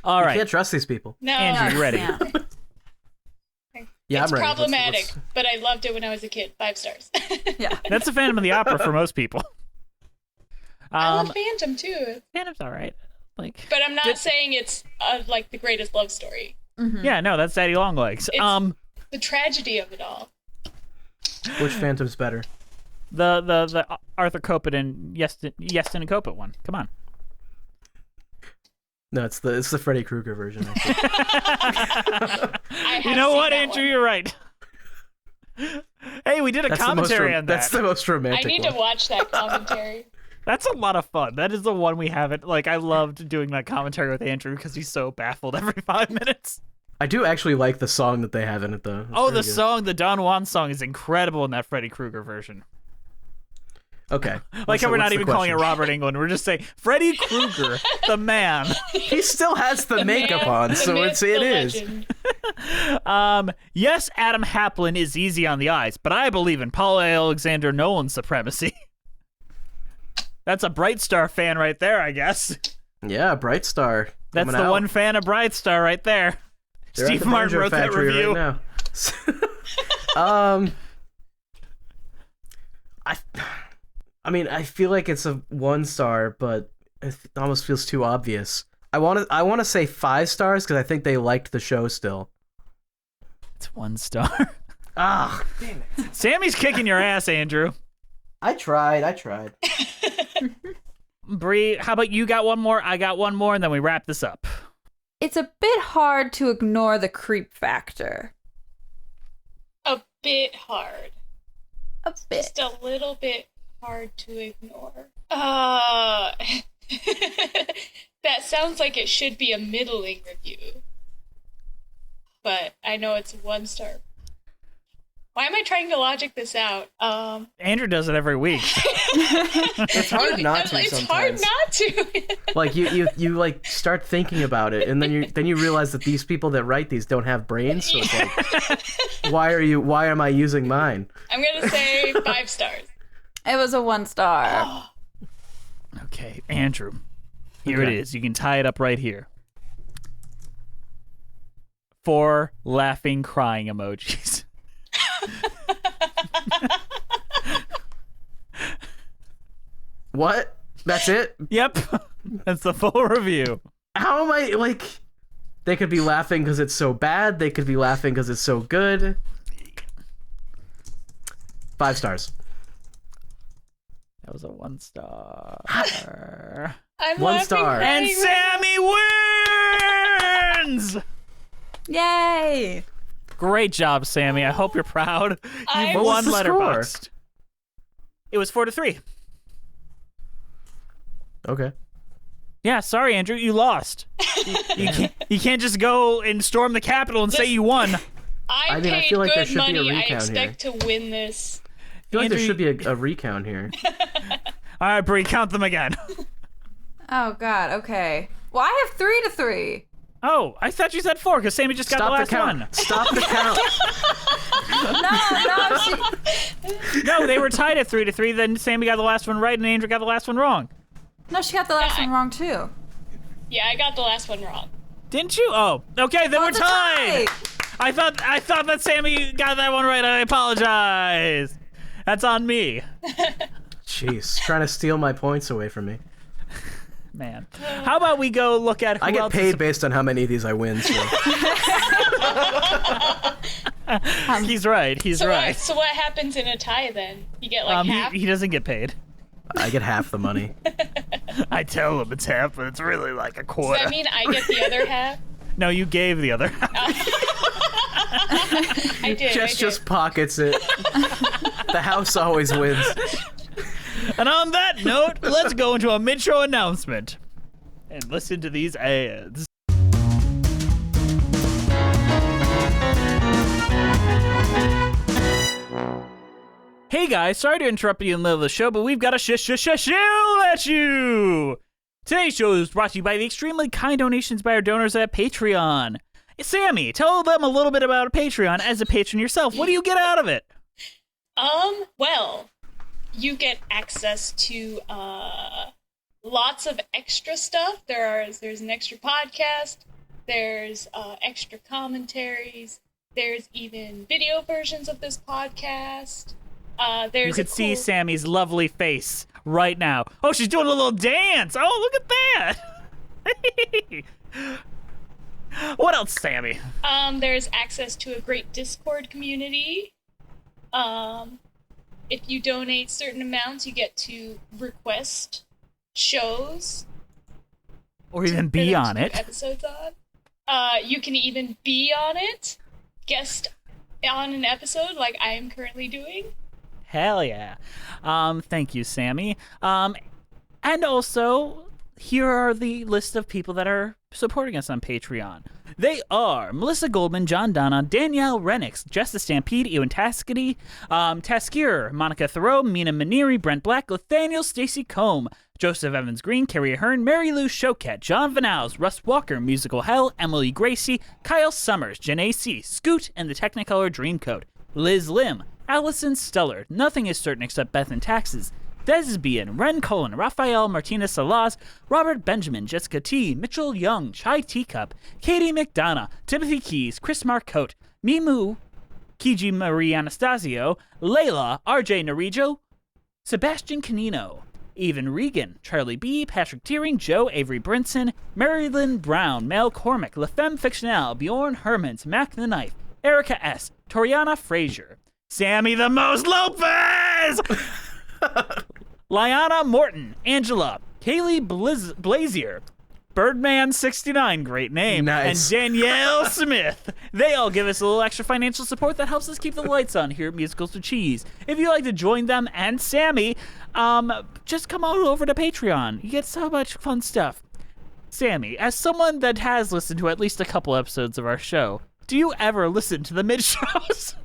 [SPEAKER 1] All
[SPEAKER 2] You
[SPEAKER 1] right,
[SPEAKER 2] can't trust these people.
[SPEAKER 4] No,
[SPEAKER 1] Andrew, you ready?
[SPEAKER 6] Yeah.
[SPEAKER 2] Yeah,
[SPEAKER 4] it's
[SPEAKER 2] I'm ready.
[SPEAKER 4] problematic,
[SPEAKER 2] Let's-
[SPEAKER 4] but I loved it when I was a kid. 5 stars.
[SPEAKER 6] Yeah.
[SPEAKER 1] That's a Phantom of the Opera for most people.
[SPEAKER 4] I love Phantom too,
[SPEAKER 1] Phantom's all right. Like,
[SPEAKER 4] but I'm not saying it's like the greatest love story.
[SPEAKER 1] yeah, no, that's Daddy Longlegs.
[SPEAKER 4] It's- The tragedy of it all.
[SPEAKER 2] Which Phantom's better?
[SPEAKER 1] The Arthur Kopit and Yeston and Kopit one. Come on.
[SPEAKER 2] No, it's the Freddy Krueger version. I think.
[SPEAKER 4] I
[SPEAKER 1] You
[SPEAKER 4] have
[SPEAKER 1] know
[SPEAKER 4] seen
[SPEAKER 1] what,
[SPEAKER 4] that
[SPEAKER 1] Andrew?
[SPEAKER 4] one.
[SPEAKER 1] You're right. Hey, we did a commentary on that.
[SPEAKER 2] That's the most romantic
[SPEAKER 4] I need
[SPEAKER 2] one.
[SPEAKER 4] to watch that commentary.
[SPEAKER 1] That's a lot of fun. That is the one we haven't. Like, I loved doing that commentary with Andrew because he's so baffled every 5 minutes.
[SPEAKER 2] I do actually like the song that they have in it, though. It's
[SPEAKER 1] Oh,
[SPEAKER 2] very
[SPEAKER 1] the
[SPEAKER 2] good.
[SPEAKER 1] song, the Don Juan song, is incredible in that Freddy Krueger version.
[SPEAKER 2] Okay.
[SPEAKER 1] Like
[SPEAKER 2] So
[SPEAKER 1] how we're not
[SPEAKER 2] what's the
[SPEAKER 1] even calling it
[SPEAKER 2] question?
[SPEAKER 1] Robert Englund. We're just saying Freddy Krueger, the man.
[SPEAKER 2] He still has the makeup
[SPEAKER 4] Man,
[SPEAKER 2] on,
[SPEAKER 4] the
[SPEAKER 2] so
[SPEAKER 4] myth,
[SPEAKER 2] it
[SPEAKER 4] the
[SPEAKER 2] is.
[SPEAKER 4] legend.
[SPEAKER 1] Yes, Adam Haplin is easy on the eyes, but I believe in Paul Alexander Nolan's supremacy. That's a Bright Star fan right there, I guess.
[SPEAKER 2] Yeah, Bright Star.
[SPEAKER 1] That's
[SPEAKER 2] coming
[SPEAKER 1] the
[SPEAKER 2] out.
[SPEAKER 1] one fan of Bright Star right there.
[SPEAKER 2] They're at
[SPEAKER 1] Steve
[SPEAKER 2] the
[SPEAKER 1] Martin
[SPEAKER 2] Banjo
[SPEAKER 1] wrote that
[SPEAKER 2] Factory
[SPEAKER 1] review.
[SPEAKER 2] right now. I mean, I feel like it's a 1 star, but it almost feels too obvious. I want to say 5 stars because I think they liked the show still.
[SPEAKER 1] It's 1 star.
[SPEAKER 2] Ah, damn it!
[SPEAKER 1] Sammy's kicking your ass, Andrew.
[SPEAKER 2] I tried.
[SPEAKER 1] Bree, how about you got one more? I got one more, and then we wrap this up.
[SPEAKER 6] It's a bit hard to ignore the creep factor.
[SPEAKER 4] A bit hard.
[SPEAKER 6] A bit.
[SPEAKER 4] Just a little bit hard to ignore. That sounds like it should be a middling review. But I know it's 1 star. Why am I trying to logic this out?
[SPEAKER 1] Andrew does it every week.
[SPEAKER 2] It's hard not to.
[SPEAKER 4] It's
[SPEAKER 2] sometimes.
[SPEAKER 4] hard not to.
[SPEAKER 2] Like you like start thinking about it, and then you realize that these people that write these don't have brains. So it's like, why am I using mine?
[SPEAKER 4] I'm gonna say 5 stars.
[SPEAKER 6] It was a 1 star.
[SPEAKER 1] Okay, Andrew. Here it is. You can tie it up right here. 4 laughing, crying emojis.
[SPEAKER 2] What? That's it?
[SPEAKER 1] Yep. That's the full review.
[SPEAKER 2] How am I, like... They could be laughing because it's so bad. They could be laughing because it's so good. 5 stars.
[SPEAKER 1] That was a 1 star.
[SPEAKER 4] I'm
[SPEAKER 2] 1
[SPEAKER 4] laughing
[SPEAKER 2] star.
[SPEAKER 1] And
[SPEAKER 4] crying.
[SPEAKER 1] Sammy wins!
[SPEAKER 6] Yay!
[SPEAKER 1] Great job, Sammy. I hope you're proud.
[SPEAKER 4] I-
[SPEAKER 1] You've
[SPEAKER 4] What
[SPEAKER 1] won
[SPEAKER 2] was the
[SPEAKER 1] Letterboxd. It was 4-3.
[SPEAKER 2] Okay.
[SPEAKER 1] Yeah, sorry, Andrew. You lost. You can't just go and storm the Capitol and say you won.
[SPEAKER 4] I
[SPEAKER 2] mean, I
[SPEAKER 4] paid
[SPEAKER 2] feel like there
[SPEAKER 4] good
[SPEAKER 2] should be a
[SPEAKER 4] money. I
[SPEAKER 2] recount
[SPEAKER 4] expect to win this.
[SPEAKER 2] I feel like there
[SPEAKER 1] Andrew-
[SPEAKER 2] should be a recount here.
[SPEAKER 1] All right, Bree, count them again.
[SPEAKER 6] Oh god, okay. Well, I have 3-3.
[SPEAKER 1] Oh, I thought you said 4 because Sammy just got the last one.
[SPEAKER 2] Stop the count.
[SPEAKER 6] No,
[SPEAKER 1] No, they were tied at 3-3. Then Sammy got the last one right and Andrew got the last one wrong.
[SPEAKER 6] she got the last one wrong too.
[SPEAKER 4] Yeah, I got the last one wrong.
[SPEAKER 1] Didn't you? Oh, okay, then we're
[SPEAKER 6] it's a
[SPEAKER 1] tied.
[SPEAKER 6] tie.
[SPEAKER 1] I thought that Sammy got that one right. I apologize. That's on me.
[SPEAKER 2] Jeez, trying to steal my points away from me.
[SPEAKER 1] Man. How about we go look at who
[SPEAKER 2] I get
[SPEAKER 1] else
[SPEAKER 2] paid based on how many of these I win. So.
[SPEAKER 1] He's right. He's
[SPEAKER 4] So
[SPEAKER 1] right.
[SPEAKER 4] so what happens in a tie then? You get like half?
[SPEAKER 1] He doesn't get paid.
[SPEAKER 2] I get half the money.
[SPEAKER 1] I tell him it's half, but it's really like a
[SPEAKER 4] Does
[SPEAKER 1] quarter.
[SPEAKER 4] that mean I get the other half?
[SPEAKER 1] No, you gave the other half.
[SPEAKER 4] I did.
[SPEAKER 2] Jess just pockets it. The house always wins.
[SPEAKER 1] And on that note, let's go into a mid-show announcement and listen to these ads. Hey guys, sorry to interrupt you in the middle of the show, but we've got a shill at you! Today's show is brought to you by the extremely kind donations by our donors at Patreon. Sammy, tell them a little bit about Patreon as a patron yourself. What do you get out of it?
[SPEAKER 4] Well, you get access to lots of extra stuff. There's an extra podcast. There's extra commentaries. There's even video versions of this podcast. There's
[SPEAKER 1] You could
[SPEAKER 4] a
[SPEAKER 1] see
[SPEAKER 4] cool-
[SPEAKER 1] Sammy's lovely face right now. Oh, she's doing a little dance. Oh, look at that. What else, Sammy?
[SPEAKER 4] There's access to a great Discord community. If you donate certain amounts, you get to request shows.
[SPEAKER 1] Or even
[SPEAKER 4] for
[SPEAKER 1] be
[SPEAKER 4] them
[SPEAKER 1] on
[SPEAKER 4] to do
[SPEAKER 1] it.
[SPEAKER 4] Episodes on. You can even be on it, guest on an episode like I am currently doing.
[SPEAKER 1] Hell yeah. Thank you, Sammy. And also, here are the list of people that are supporting us on Patreon. They are Melissa Goldman, John Donna, Danielle Renix, Jess the Stampede, Ewan Taskety, Taskier, Monica Thoreau, Mina Maniri, Brent Black, Nathaniel, Stacy Combe, Joseph Evans Green, Carrie Ahern, Mary Lou Choquette, John Vanals, Russ Walker, Musical Hell, Emily Gracie, Kyle Summers, Janae C., Scoot and the Technicolor Dreamcoat, Liz Lim, Allison Stellar, Nothing is Certain Except Beth and Taxes, Desbian, Ren Cullen, Rafael Martinez Salas, Robert Benjamin, Jessica T, Mitchell Young, Chai Teacup, Katie McDonough, Timothy Keys, Chris Marcotte, Mimu, Kiji Marie Anastasio, Layla, RJ Narijo, Sebastian Canino, Evan Regan, Charlie B, Patrick Deering, Joe Avery Brinson, Marilyn Brown, Mel Cormick, LaFemme Fictionale, Bjorn Hermans, Mac the Knife, Erica S, Toriana Frazier, Sammy the Most Lopez, Liana Morton, Angela, Kaylee Blazier, Birdman69, great name,
[SPEAKER 2] Nice.
[SPEAKER 1] and Danielle Smith. They all give us a little extra financial support that helps us keep the lights on here at Musicals with Cheese. If you'd like to join them and Sammy, just come on over to Patreon. You get so much fun stuff. Sammy, as someone that has listened to at least a couple episodes of our show, do you ever listen to the mid-shows?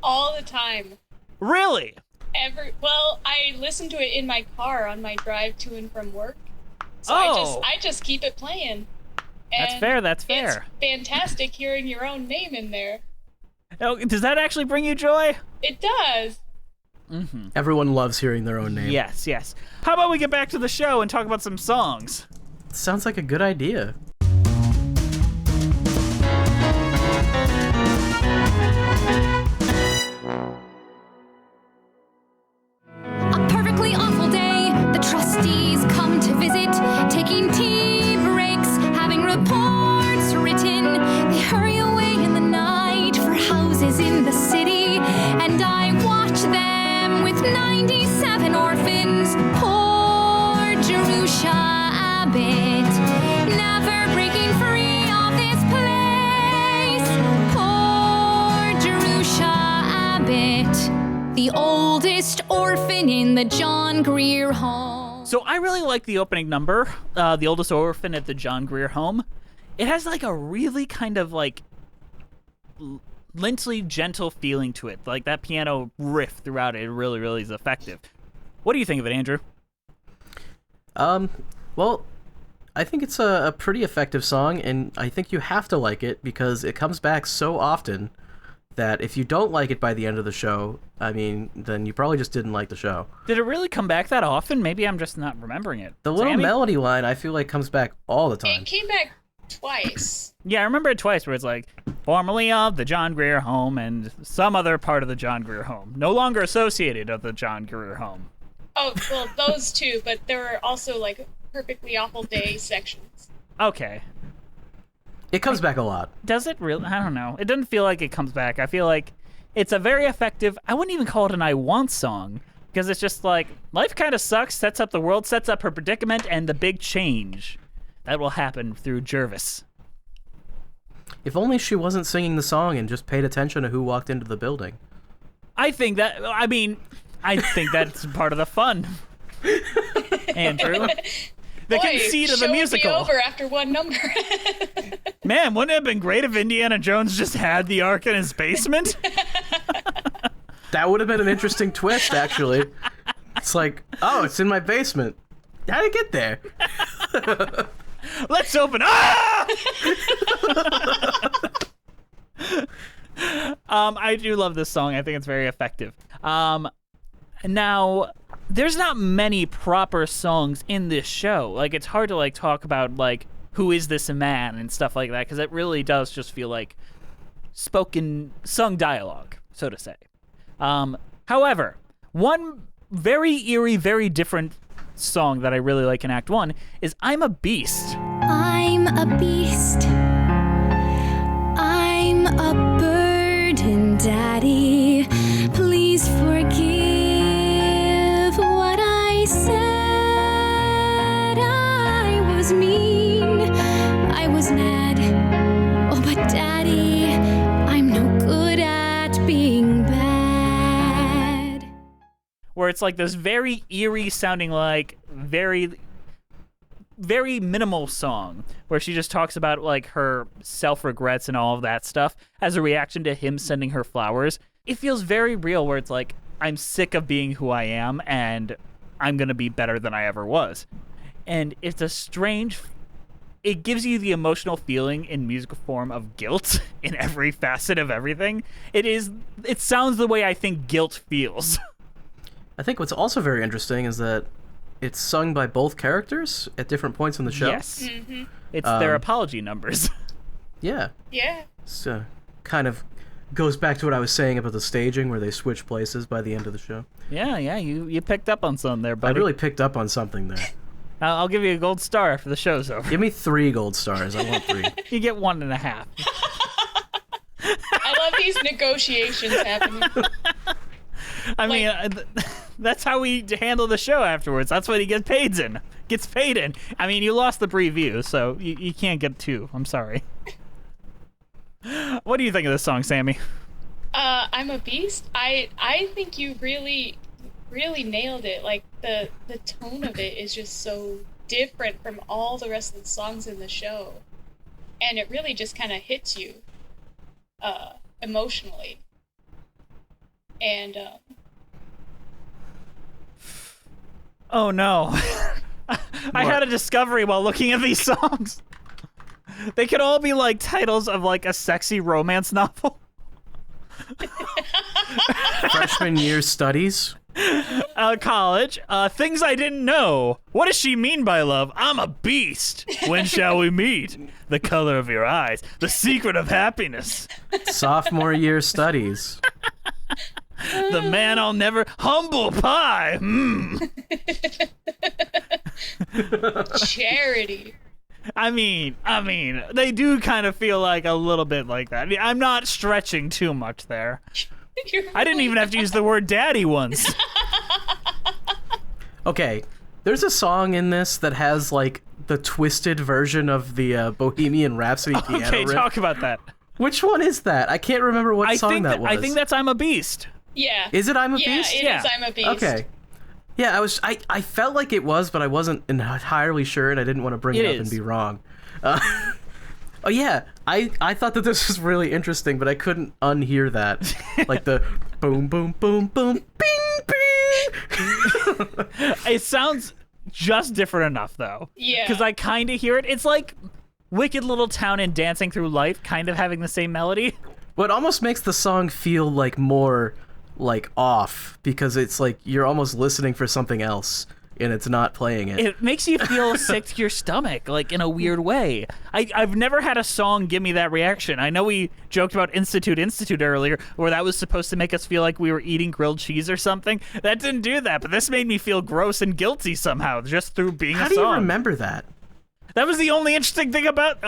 [SPEAKER 4] All the time.
[SPEAKER 1] Really?
[SPEAKER 4] Well, I listen to it in my car on my drive to and from work. So
[SPEAKER 1] Oh.
[SPEAKER 4] I just keep it playing.
[SPEAKER 1] That's
[SPEAKER 4] And
[SPEAKER 1] fair, that's fair.
[SPEAKER 4] It's fantastic hearing your own name in there.
[SPEAKER 1] Oh, does that actually bring you joy?
[SPEAKER 4] It does.
[SPEAKER 2] Everyone loves hearing their own name.
[SPEAKER 1] Yes, yes. How about we get back to the show and talk about some songs?
[SPEAKER 2] Sounds like a good idea.
[SPEAKER 5] A perfectly awful day. The trustees come to visit, taking tea breaks, having reports written. They hurry away in the night for houses in the city, and I watch them with 97 orphans. Poor Jerusha Abbott, never breaking free of this place. Poor Jerusha Abbott, the oldest orphan in the John Grier home.
[SPEAKER 1] So I really like the opening number, The Oldest Orphan at the John Grier Home. It has like a really kind of like lintly gentle feeling to it. Like that piano riff throughout it really, really is effective. What do you think of it, Andrew?
[SPEAKER 2] Well, I think it's a pretty effective song, and I think you have to like it because it comes back so often that if you don't like it by the end of the show, I mean, then you probably just didn't like the show.
[SPEAKER 1] Did it really come back that often? Maybe I'm just not remembering it.
[SPEAKER 2] The little
[SPEAKER 1] Sammy?
[SPEAKER 2] melody line, I feel like, comes back all the time.
[SPEAKER 4] It came back twice.
[SPEAKER 1] Yeah, I remember it twice where it's like, formerly of the John Grier Home and some other part of the John Grier Home. No longer associated of the John Grier Home.
[SPEAKER 4] Oh, well, those two, but there were also, like, Perfectly Awful Day sections.
[SPEAKER 1] Okay.
[SPEAKER 2] It comes back a lot.
[SPEAKER 1] Does it really? I don't know. It doesn't feel like it comes back. I feel like it's a very effective, I wouldn't even call it an I Want song, because it's just like, life kind of sucks, sets up the world, sets up her predicament, and the big change that will happen through Jervis.
[SPEAKER 2] If only she wasn't singing the song and just paid attention to who walked into the building.
[SPEAKER 1] I think that's part of the fun, Andrew. The conceit of the
[SPEAKER 4] show
[SPEAKER 1] musical.
[SPEAKER 4] would be over after one number.
[SPEAKER 1] Man, wouldn't it have been great if Indiana Jones just had the Ark in his basement?
[SPEAKER 2] That would have been an interesting twist, actually. It's like, oh, it's in my basement. How'd it get there?
[SPEAKER 1] Let's open. Ah! I do love this song. I think it's very effective. Now, there's not many proper songs in this show. Like, it's hard to like talk about like who is this man and stuff like that because it really does just feel like sung dialogue, so to say. However, one very eerie, very different song that I really like in Act 1 is I'm a Beast.
[SPEAKER 5] I'm a beast. I'm a burden, Daddy. Please forgive what I said. I was mean. I was mad. Oh, but Daddy, I'm no good at being bad.
[SPEAKER 1] Where it's like this very eerie sounding like very minimal song where she just talks about like her self-regrets and all of that stuff as a reaction to him sending her flowers. It feels very real where it's like, I'm sick of being who I am and I'm going to be better than I ever was. And it's it gives you the emotional feeling in musical form of guilt in every facet of everything. It sounds the way I think guilt feels.
[SPEAKER 2] I think what's also very interesting is that it's sung by both characters at different points in the show.
[SPEAKER 1] Yes. It's their apology numbers.
[SPEAKER 2] Yeah.
[SPEAKER 4] Yeah.
[SPEAKER 2] So kind of goes back to what I was saying about the staging where they switch places by the end of the show.
[SPEAKER 1] Yeah, you picked up on something there,
[SPEAKER 2] I
[SPEAKER 1] buddy.
[SPEAKER 2] really picked up on something there.
[SPEAKER 1] I'll give you a gold star after the show's over.
[SPEAKER 2] Give me 3 gold stars. I want 3.
[SPEAKER 1] You get 1.5.
[SPEAKER 4] I love these negotiations happening.
[SPEAKER 1] I mean, that's how we handle the show afterwards. That's what he gets paid in. I mean, you lost the preview, so you can't get 2. I'm sorry. What do you think of this song, Sammy?
[SPEAKER 4] I'm a Beast. I think you really nailed it. Like the tone of it is just so different from all the rest of the songs in the show, and it really just kind of hits you emotionally. And
[SPEAKER 1] Oh no. I had a discovery while looking at these songs. They could all be like titles of like a sexy romance novel.
[SPEAKER 2] Freshman year studies.
[SPEAKER 1] College. Things I didn't know. What does she mean by love? I'm a beast. When shall we meet? The color of your eyes. The secret of happiness.
[SPEAKER 2] Sophomore year studies.
[SPEAKER 1] The man I'll never. Humble pie.
[SPEAKER 4] Charity.
[SPEAKER 1] I mean, they do kind of feel like a little bit like that. I mean, I'm not stretching too much there. I didn't even have to use the word daddy once.
[SPEAKER 2] Okay, there's a song in this that has like the twisted version of the Bohemian Rhapsody piano
[SPEAKER 1] Okay,
[SPEAKER 2] riff.
[SPEAKER 1] talk about that.
[SPEAKER 2] Which one is that? I can't remember what song that was.
[SPEAKER 1] I think that's I'm a Beast.
[SPEAKER 4] Yeah.
[SPEAKER 2] Is it I'm a
[SPEAKER 4] Yeah,
[SPEAKER 2] Beast?
[SPEAKER 4] it
[SPEAKER 1] Yeah.
[SPEAKER 4] is I'm a Beast.
[SPEAKER 2] Okay. Yeah, I felt like it was, but I wasn't entirely sure, and I didn't want to bring it up and be wrong. Oh yeah, I thought that this was really interesting, but I couldn't unhear that. Like the boom, boom, boom, boom, bing, bing.
[SPEAKER 1] It sounds just different enough, though.
[SPEAKER 4] Yeah.
[SPEAKER 1] Because I kind of hear it. It's like Wicked Little Town and Dancing Through Life kind of having the same melody.
[SPEAKER 2] What almost makes the song feel like more like off, because it's like you're almost listening for something else and it's not playing it.
[SPEAKER 1] It makes you feel sick to your stomach, like in a weird way. I've never had a song give me that reaction. I know we joked about Institute earlier, where that was supposed to make us feel like we were eating grilled cheese or something. That didn't do that, but this made me feel gross and guilty somehow, just through being
[SPEAKER 2] How
[SPEAKER 1] a
[SPEAKER 2] do
[SPEAKER 1] song.
[SPEAKER 2] you remember that?
[SPEAKER 1] That was the only interesting thing about...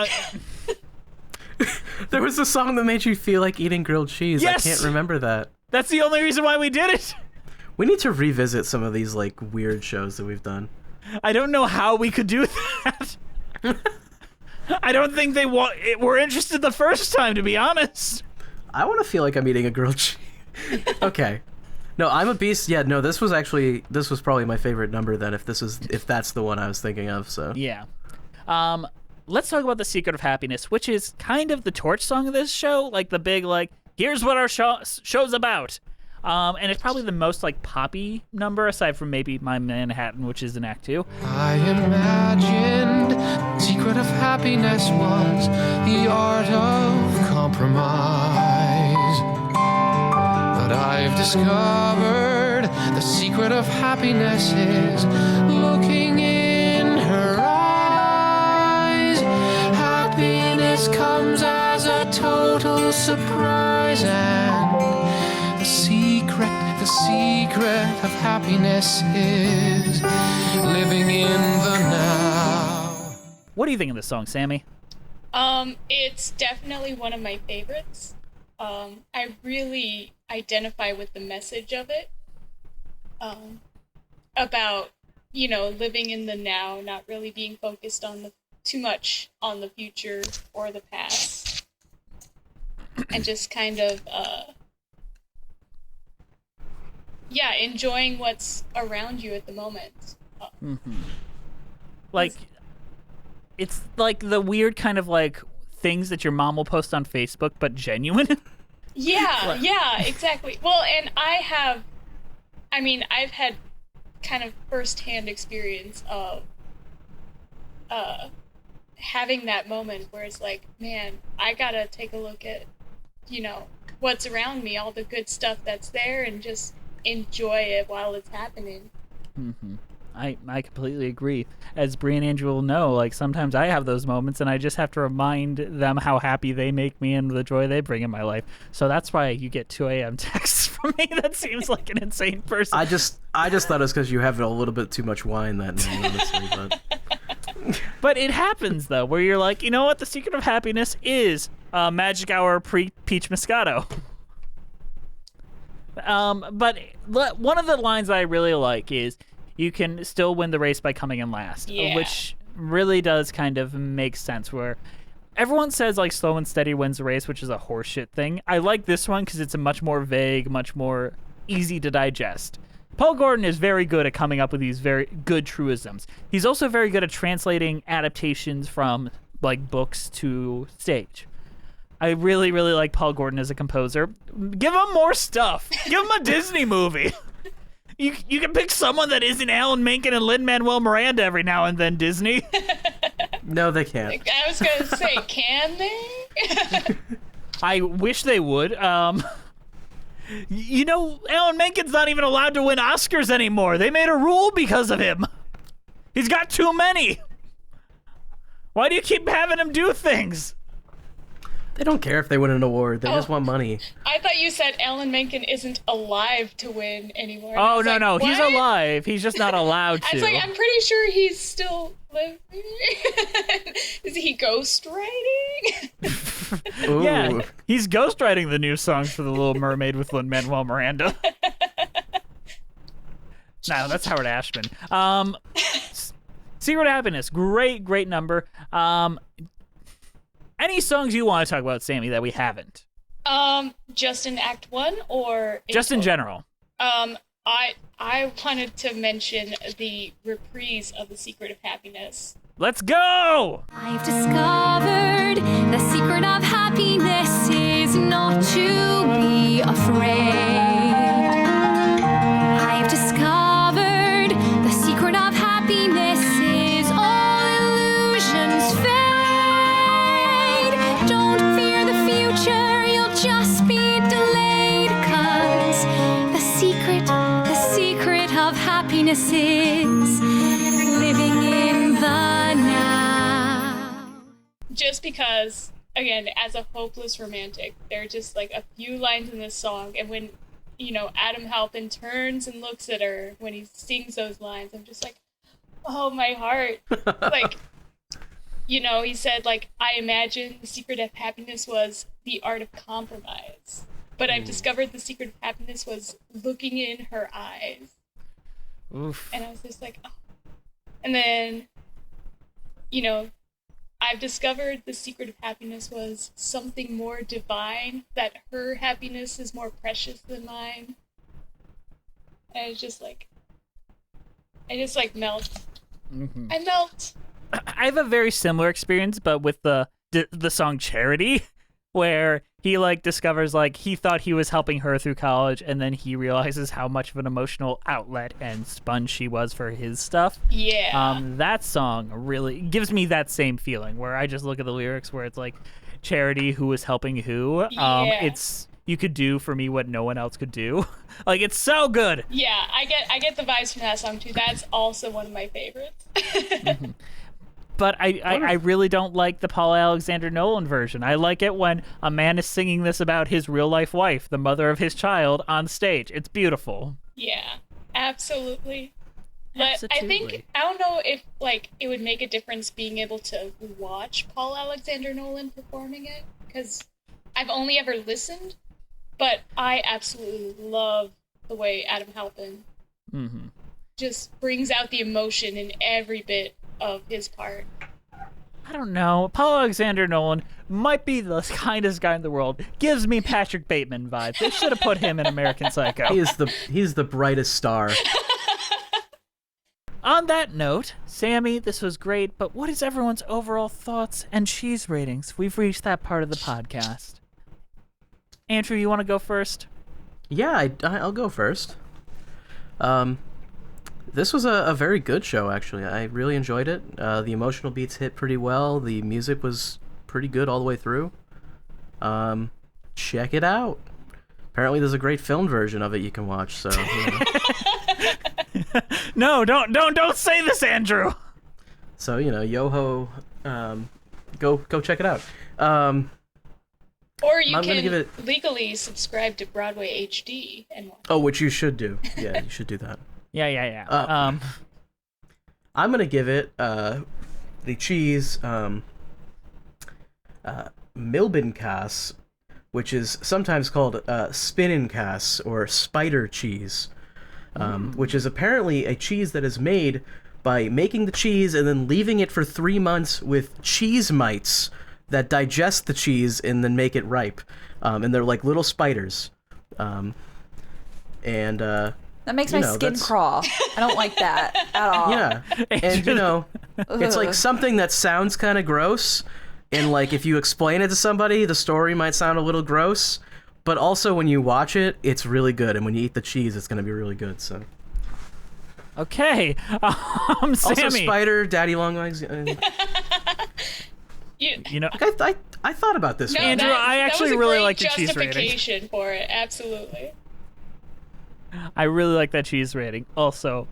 [SPEAKER 2] There was a song that made you feel like eating grilled cheese.
[SPEAKER 1] Yes!
[SPEAKER 2] I can't remember that.
[SPEAKER 1] That's the only reason why we did it.
[SPEAKER 2] We need to revisit some of these like weird shows that we've done.
[SPEAKER 1] I don't know how we could do that. I don't think they were interested the first time, to be honest.
[SPEAKER 2] I want to feel like I'm eating a grilled cheese. Okay. No, I'm a Beast. Yeah, no, this was probably my favorite number then, if that's the one I was thinking of, so.
[SPEAKER 1] Yeah. Let's talk about The Secret of Happiness, which is kind of the torch song of this show, like the big, like, here's what our show's about. And it's probably the most, like, poppy number, aside from maybe My Manhattan, which is in Act 2.
[SPEAKER 7] I imagined the secret of happiness was the art of compromise. But I've discovered the secret of happiness is looking in her eyes. Happiness comes as a total surprise, and the secret of happiness is living in the now.
[SPEAKER 1] What do you think of this song, Sammy?
[SPEAKER 4] It's definitely one of my favorites. I really identify with the message of it. About, living in the now, not really being focused on too much on the future or the past. And just kind of, enjoying what's around you at the moment.
[SPEAKER 1] Like, it's like the weird kind of, like, things that your mom will post on Facebook, but genuine.
[SPEAKER 4] Yeah, exactly. Well, and I've had kind of first-hand experience of having that moment where it's like, man, I gotta take a look at, what's around me, all the good stuff that's there, and just enjoy it while it's happening.
[SPEAKER 1] I completely agree. As Brie and Andrew will know, like sometimes I have those moments and I just have to remind them how happy they make me and the joy they bring in my life. So that's why you get 2 a.m. texts from me. That seems like an insane person.
[SPEAKER 2] I just thought it was because you have a little bit too much wine that night, honestly.
[SPEAKER 1] But it happens though, where you're like, you know what? The secret of happiness is Magic Hour pre-Peach Moscato. But one of the lines I really like is, you can still win the race by coming in last, which really does kind of make sense, where everyone says like slow and steady wins the race, which is a horseshit thing. I like this one because it's a much more vague, much more easy to digest. Paul Gordon is very good at coming up with these very good truisms. He's also very good at translating adaptations from like books to stage. I really, really like Paul Gordon as a composer. Give him more stuff. Give him a Disney movie. You can pick someone that isn't Alan Menken and Lin-Manuel Miranda every now and then, Disney.
[SPEAKER 2] No, they can't.
[SPEAKER 4] I was going to say, can they?
[SPEAKER 1] I wish they would. You know, Alan Menken's not even allowed to win Oscars anymore. They made a rule because of him. He's got too many. Why do you keep having him do things?
[SPEAKER 2] They don't care if they win an award. They just want money.
[SPEAKER 4] I thought you said Alan Menken isn't alive to win anymore.
[SPEAKER 1] Oh,
[SPEAKER 4] no,
[SPEAKER 1] no. He's alive. He's just not allowed to.
[SPEAKER 4] I was like, I'm pretty sure he's still living. Is he ghostwriting?
[SPEAKER 1] Yeah, he's ghostwriting the new songs for The Little Mermaid with Lin-Manuel Miranda. No, that's Howard Ashman. Secret of Happiness. Great number. Any songs you want to talk about, Sammy, that we haven't?
[SPEAKER 4] Just in Act 1 or
[SPEAKER 1] just in general?
[SPEAKER 4] I wanted to mention the reprise of The Secret of Happiness.
[SPEAKER 1] Let's go!
[SPEAKER 5] I've discovered the secret of happiness is not to be afraid. I've discovered the secret of happiness is all illusions fade. Don't fear the future, you'll just be delayed, 'cause the secret of happiness is living in the now.
[SPEAKER 4] Just because, again, as a hopeless romantic, there are just like a few lines in this song, and when, Adam Halpin turns and looks at her when he sings those lines, I'm just like, oh, my heart. Like, he said, like, I imagine the secret of happiness was the art of compromise, but I've discovered the secret of happiness was looking in her eyes.
[SPEAKER 1] Oof.
[SPEAKER 4] And I was just like, oh. And then, I've discovered the secret of happiness was something more divine, that her happiness is more precious than mine. And it's just like, I just like melt.
[SPEAKER 1] Mm-hmm.
[SPEAKER 4] I melt.
[SPEAKER 1] I have a very similar experience, but with the song Charity, where he discovers he thought he was helping her through college, and then he realizes how much of an emotional outlet and sponge she was for his stuff.
[SPEAKER 4] Yeah.
[SPEAKER 1] That song really gives me that same feeling, where I just look at the lyrics where it's like, Charity, who is helping who? It's you could do for me what no one else could do. It's so good.
[SPEAKER 4] Yeah, I get the vibes from that song too. That's also one of my favorites.
[SPEAKER 1] Mm-hmm. But I really don't like the Paul Alexander Nolan version. I like it when a man is singing this about his real-life wife, the mother of his child, on stage. It's beautiful.
[SPEAKER 4] Yeah, absolutely. But
[SPEAKER 1] Absolutely.
[SPEAKER 4] I don't know if, it would make a difference being able to watch Paul Alexander Nolan performing it, because I've only ever listened, but I absolutely love the way Adam Halpin just brings out the emotion in every bit of his part.
[SPEAKER 1] I don't know. Paul Alexander Nolan might be the kindest guy in the world. Gives me Patrick Bateman vibes. They should have put him in American Psycho.
[SPEAKER 2] He's the brightest star.
[SPEAKER 1] On that note, Sammy, this was great, but what is everyone's overall thoughts and cheese ratings? We've reached that part of the podcast. Andrew, you want to go first?
[SPEAKER 2] Yeah, I'll go first. This was a very good show, actually. I really enjoyed it. The emotional beats hit pretty well. The music was pretty good all the way through. Check it out. Apparently, there's a great filmed version of it you can watch. So,
[SPEAKER 1] No, don't say this, Andrew.
[SPEAKER 2] so Yoho, go check it out.
[SPEAKER 4] Or you
[SPEAKER 2] I'm gonna
[SPEAKER 4] can
[SPEAKER 2] give it-
[SPEAKER 4] legally subscribe to Broadway HD and watch.
[SPEAKER 2] Oh, which you should do. Yeah, you should do that.
[SPEAKER 1] Yeah.
[SPEAKER 2] I'm gonna give it the cheese Milbenkäse, which is sometimes called Spinnenkäse or spider cheese, which is apparently a cheese that is made by making the cheese and then leaving it for 3 months with cheese mites that digest the cheese and then make it ripe. And they're like little spiders.
[SPEAKER 6] That makes my skin crawl. I don't like that at all.
[SPEAKER 2] Yeah, and it's like something that sounds kind of gross, and like if you explain it to somebody, the story might sound a little gross, but also when you watch it, it's really good, and when you eat the cheese, it's gonna be really good. So.
[SPEAKER 1] Okay, Sammy.
[SPEAKER 2] Also, spider, daddy long legs. I thought about this.
[SPEAKER 4] No,
[SPEAKER 2] one.
[SPEAKER 1] Andrew, I actually
[SPEAKER 4] that was a
[SPEAKER 1] really
[SPEAKER 4] great
[SPEAKER 1] like the cheese rating.
[SPEAKER 4] justification for it. Absolutely.
[SPEAKER 1] I really like that cheese rating. Also,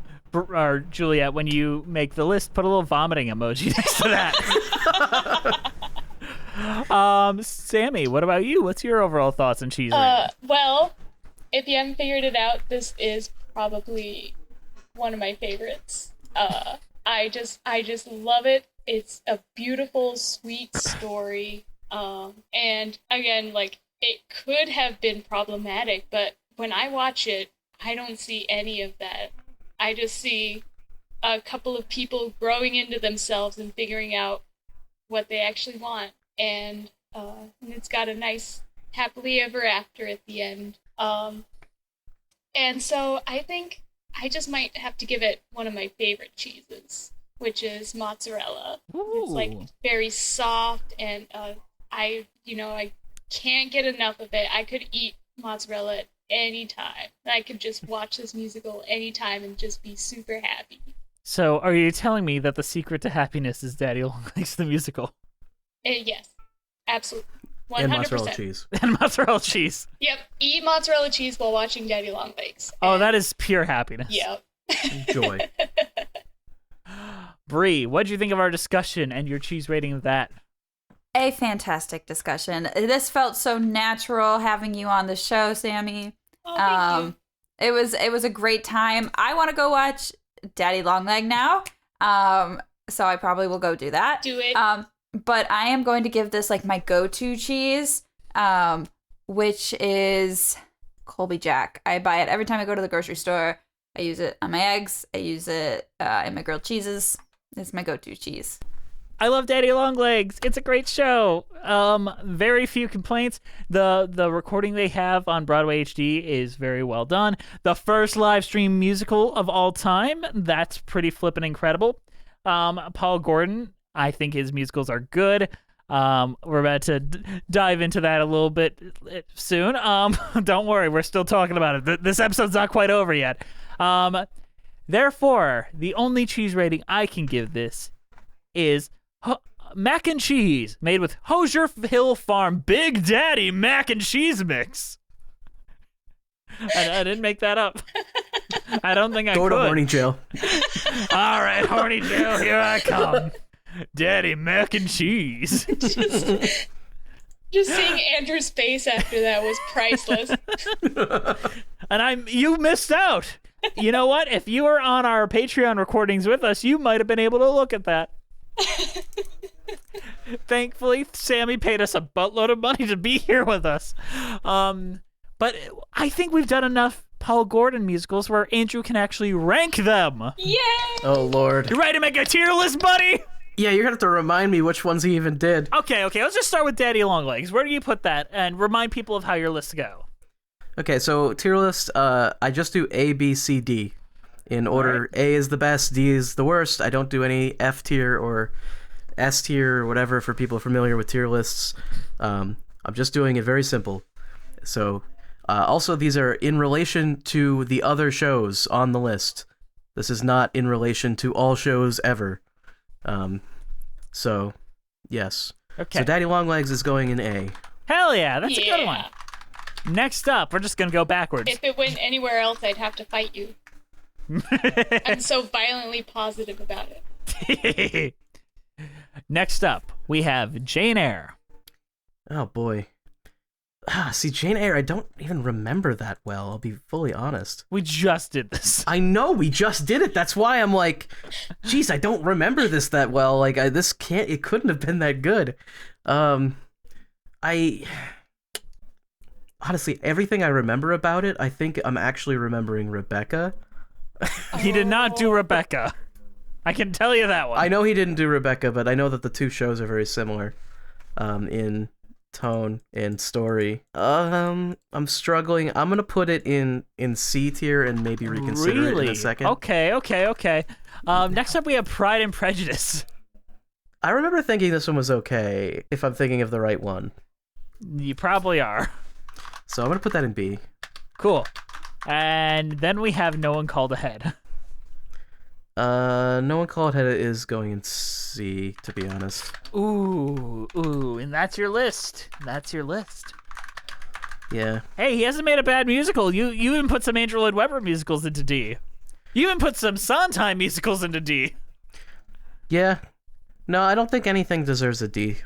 [SPEAKER 1] Juliet, when you make the list, put a little vomiting emoji next to that. Sammy, what about you? What's your overall thoughts on cheese rating?
[SPEAKER 4] Well, if you haven't figured it out, this is probably one of my favorites. I just love it. It's a beautiful, sweet story. And again, like, it could have been problematic, but when I watch it, I don't see any of that. I just see a couple of people growing into themselves and figuring out what they actually want. And it's got a nice happily ever after at the end. And so I think I just might have to give it one of my favorite cheeses, which is mozzarella.
[SPEAKER 1] Ooh.
[SPEAKER 4] It's like very soft, and I can't get enough of it. I could eat mozzarella at any time. I could just watch this musical anytime and just be super happy.
[SPEAKER 1] So, are you telling me that the secret to happiness is Daddy Longlegs the musical?
[SPEAKER 4] Yes, absolutely. 100%.
[SPEAKER 2] And mozzarella cheese.
[SPEAKER 1] And mozzarella cheese.
[SPEAKER 4] Yep, eat mozzarella cheese while watching Daddy Longlegs.
[SPEAKER 1] Oh, that is pure happiness.
[SPEAKER 4] Yep.
[SPEAKER 2] Joy.
[SPEAKER 1] Bree, what did you think of our discussion and your cheese rating of that?
[SPEAKER 6] A fantastic discussion. This felt so natural having you on the show, Sammy.
[SPEAKER 4] Oh, thank you.
[SPEAKER 6] It was a great time. I want to go watch Daddy Longleg now. So I probably will go do that.
[SPEAKER 4] Do it.
[SPEAKER 6] But I am going to give this like my go-to cheese, which is Colby Jack. I buy it every time I go to the grocery store. I use it on my eggs. I use it in my grilled cheeses. It's my go-to cheese.
[SPEAKER 1] I love Daddy Longlegs. It's a great show. Very few complaints. The recording they have on Broadway HD is very well done. The first live stream musical of all time. That's pretty flippin' incredible. Paul Gordon, I think his musicals are good. We're about to dive into that a little bit soon. Don't worry, we're still talking about it. This episode's not quite over yet. Therefore, the only cheese rating I can give this is mac and cheese made with Hosier Hill Farm Big Daddy mac and cheese mix. I didn't make that up. I don't think I could.
[SPEAKER 2] Go to horny jail.
[SPEAKER 1] All right, horny jail, here I come. Daddy mac and cheese.
[SPEAKER 4] Just seeing Andrew's face after that was priceless.
[SPEAKER 1] And you missed out. You know what? If you were on our Patreon recordings with us, you might have been able to look at that. Thankfully, Sammy paid us a buttload of money to be here with us. But I think we've done enough Paul Gordon musicals where Andrew can actually rank them.
[SPEAKER 4] Yay!
[SPEAKER 2] Oh, Lord.
[SPEAKER 1] You ready to make a tier list, buddy?
[SPEAKER 2] Yeah, you're going to have to remind me which ones he even did.
[SPEAKER 1] Okay. Let's just start with Daddy Longlegs. Where do you put that? And remind people of how your lists go.
[SPEAKER 2] Okay, so tier list, I just do A, B, C, D. In order, right. A is the best, D is the worst. I don't do any F tier or S tier or whatever for people familiar with tier lists. I'm just doing it very simple. So, also, these are in relation to the other shows on the list. This is not in relation to all shows ever. So, yes.
[SPEAKER 1] Okay.
[SPEAKER 2] So Daddy Longlegs is going in A.
[SPEAKER 1] Hell yeah, that's a good one. Next up, we're just going to go backwards.
[SPEAKER 4] If it went anywhere else, I'd have to fight you. I'm so violently positive about it.
[SPEAKER 1] Next up, we have Jane Eyre.
[SPEAKER 2] Oh boy. See, Jane Eyre, I don't even remember that well, I'll be fully honest.
[SPEAKER 1] We just did this.
[SPEAKER 2] I know, we just did it. That's why I'm like, geez, I don't remember this that well. Like, it couldn't have been that good. Honestly, everything I remember about it, I think I'm actually remembering Rebecca.
[SPEAKER 1] He did not do Rebecca. I can tell you that one.
[SPEAKER 2] I know he didn't do Rebecca, but I know that the two shows are very similar in tone and story. I'm struggling. I'm gonna put it in C tier and maybe reconsider it in a second.
[SPEAKER 1] Okay. Next up, we have Pride and Prejudice.
[SPEAKER 2] I remember thinking this one was okay, if I'm thinking of the right one.
[SPEAKER 1] You probably are.
[SPEAKER 2] So I'm gonna put that in B.
[SPEAKER 1] Cool. And then we have No One Called Ahead.
[SPEAKER 2] No One Called Ahead is going in C, to be honest.
[SPEAKER 1] Ooh, and that's your list.
[SPEAKER 2] Yeah.
[SPEAKER 1] Hey, he hasn't made a bad musical. You even put some Andrew Lloyd Webber musicals into D. You even put some Sondheim musicals into D.
[SPEAKER 2] Yeah. No, I don't think anything deserves a D.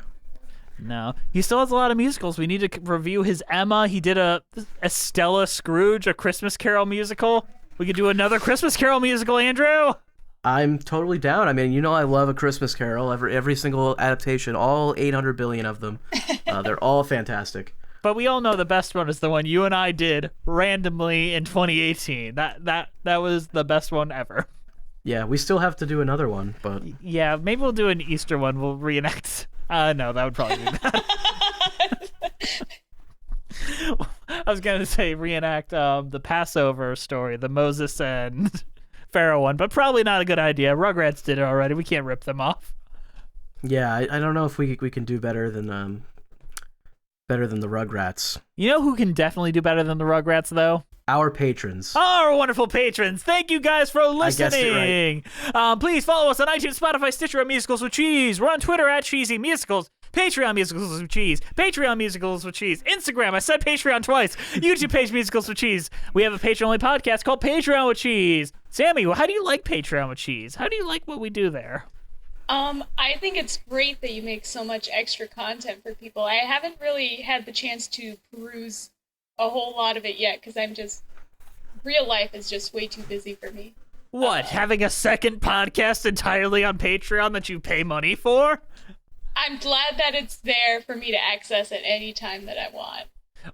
[SPEAKER 1] No. He still has a lot of musicals. We need to review his Emma. He did a Stella Scrooge, a Christmas Carol musical. We could do another Christmas Carol musical, Andrew.
[SPEAKER 2] I'm totally down. I mean, you know I love A Christmas Carol. Every single adaptation, all 800 billion of them. They're all fantastic.
[SPEAKER 1] But we all know the best one is the one you and I did randomly in 2018. That was the best one ever.
[SPEAKER 2] Yeah, we still have to do another one, but...
[SPEAKER 1] Yeah, maybe we'll do an Easter one. We'll reenact... no, that would probably be bad. I was going to say reenact the Passover story, the Moses and Pharaoh one, but probably not a good idea. Rugrats did it already. We can't rip them off.
[SPEAKER 2] Yeah, I don't know if we can do better than the Rugrats.
[SPEAKER 1] You know who can definitely do better than the Rugrats, though?
[SPEAKER 2] Our patrons.
[SPEAKER 1] Our wonderful patrons. Thank you guys for listening.
[SPEAKER 2] I guessed it right.
[SPEAKER 1] Please follow us on iTunes, Spotify, Stitcher, and Musicals with Cheese. We're on Twitter at Cheesy Musicals. Patreon Musicals with Cheese. Patreon Musicals with Cheese. Instagram, I said Patreon twice. YouTube page Musicals with Cheese. We have a Patreon-only podcast called Patreon with Cheese. Sammy, how do you like Patreon with Cheese? How do you like what we do there?
[SPEAKER 4] I think it's great that you make so much extra content for people. I haven't really had the chance to peruse a whole lot of it yet because real life is just way too busy for me.
[SPEAKER 1] What, having a second podcast entirely on Patreon that you pay money for?
[SPEAKER 4] I'm glad that it's there for me to access at any time that I want.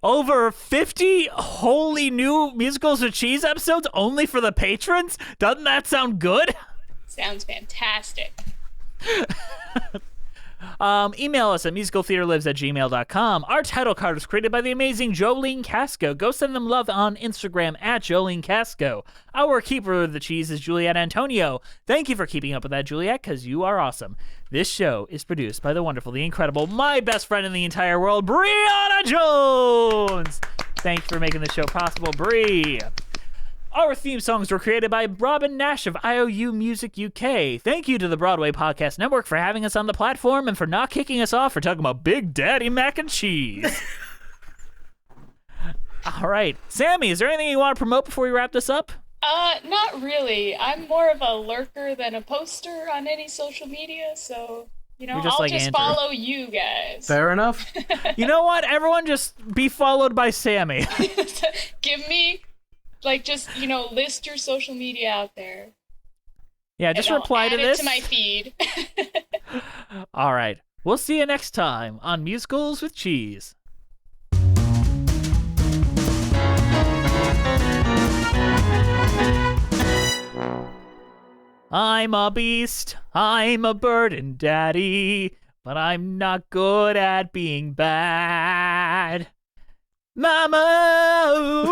[SPEAKER 1] Over 50 wholly new Musicals with Cheese episodes only for the patrons? Doesn't that sound good?
[SPEAKER 4] Sounds fantastic.
[SPEAKER 1] Email us at musicaltheaterlives@gmail.com. Our title card was created by the amazing Jolene Casco. Go send them love on Instagram at Jolene Casco. Our keeper of the cheese is Juliet Antonio. Thank you for keeping up with that, Juliet, because you are awesome. This show is produced by the wonderful, the incredible, my best friend in the entire world, Brianna Jones. Thanks for making this show possible, Bri. Our theme songs were created by Robin Nash of IOU Music UK. Thank you to the Broadway Podcast Network for having us on the platform and for not kicking us off for talking about Big Daddy Mac and Cheese. All right. Sammy, is there anything you want to promote before we wrap this up?
[SPEAKER 4] Not really. I'm more of a lurker than a poster on any social media, so, I'll
[SPEAKER 1] like
[SPEAKER 4] just
[SPEAKER 1] Andrew.
[SPEAKER 4] follow you guys.
[SPEAKER 2] Fair enough.
[SPEAKER 1] You know what? Everyone just be followed by Sammy.
[SPEAKER 4] Give me... list your social media out there.
[SPEAKER 1] Yeah, just
[SPEAKER 4] and
[SPEAKER 1] reply
[SPEAKER 4] I'll
[SPEAKER 1] to
[SPEAKER 4] add
[SPEAKER 1] this.
[SPEAKER 4] it to my feed.
[SPEAKER 1] All right. We'll see you next time on Musicals with Cheese. I'm a beast, I'm a burden daddy, but I'm not good at being bad. Mama!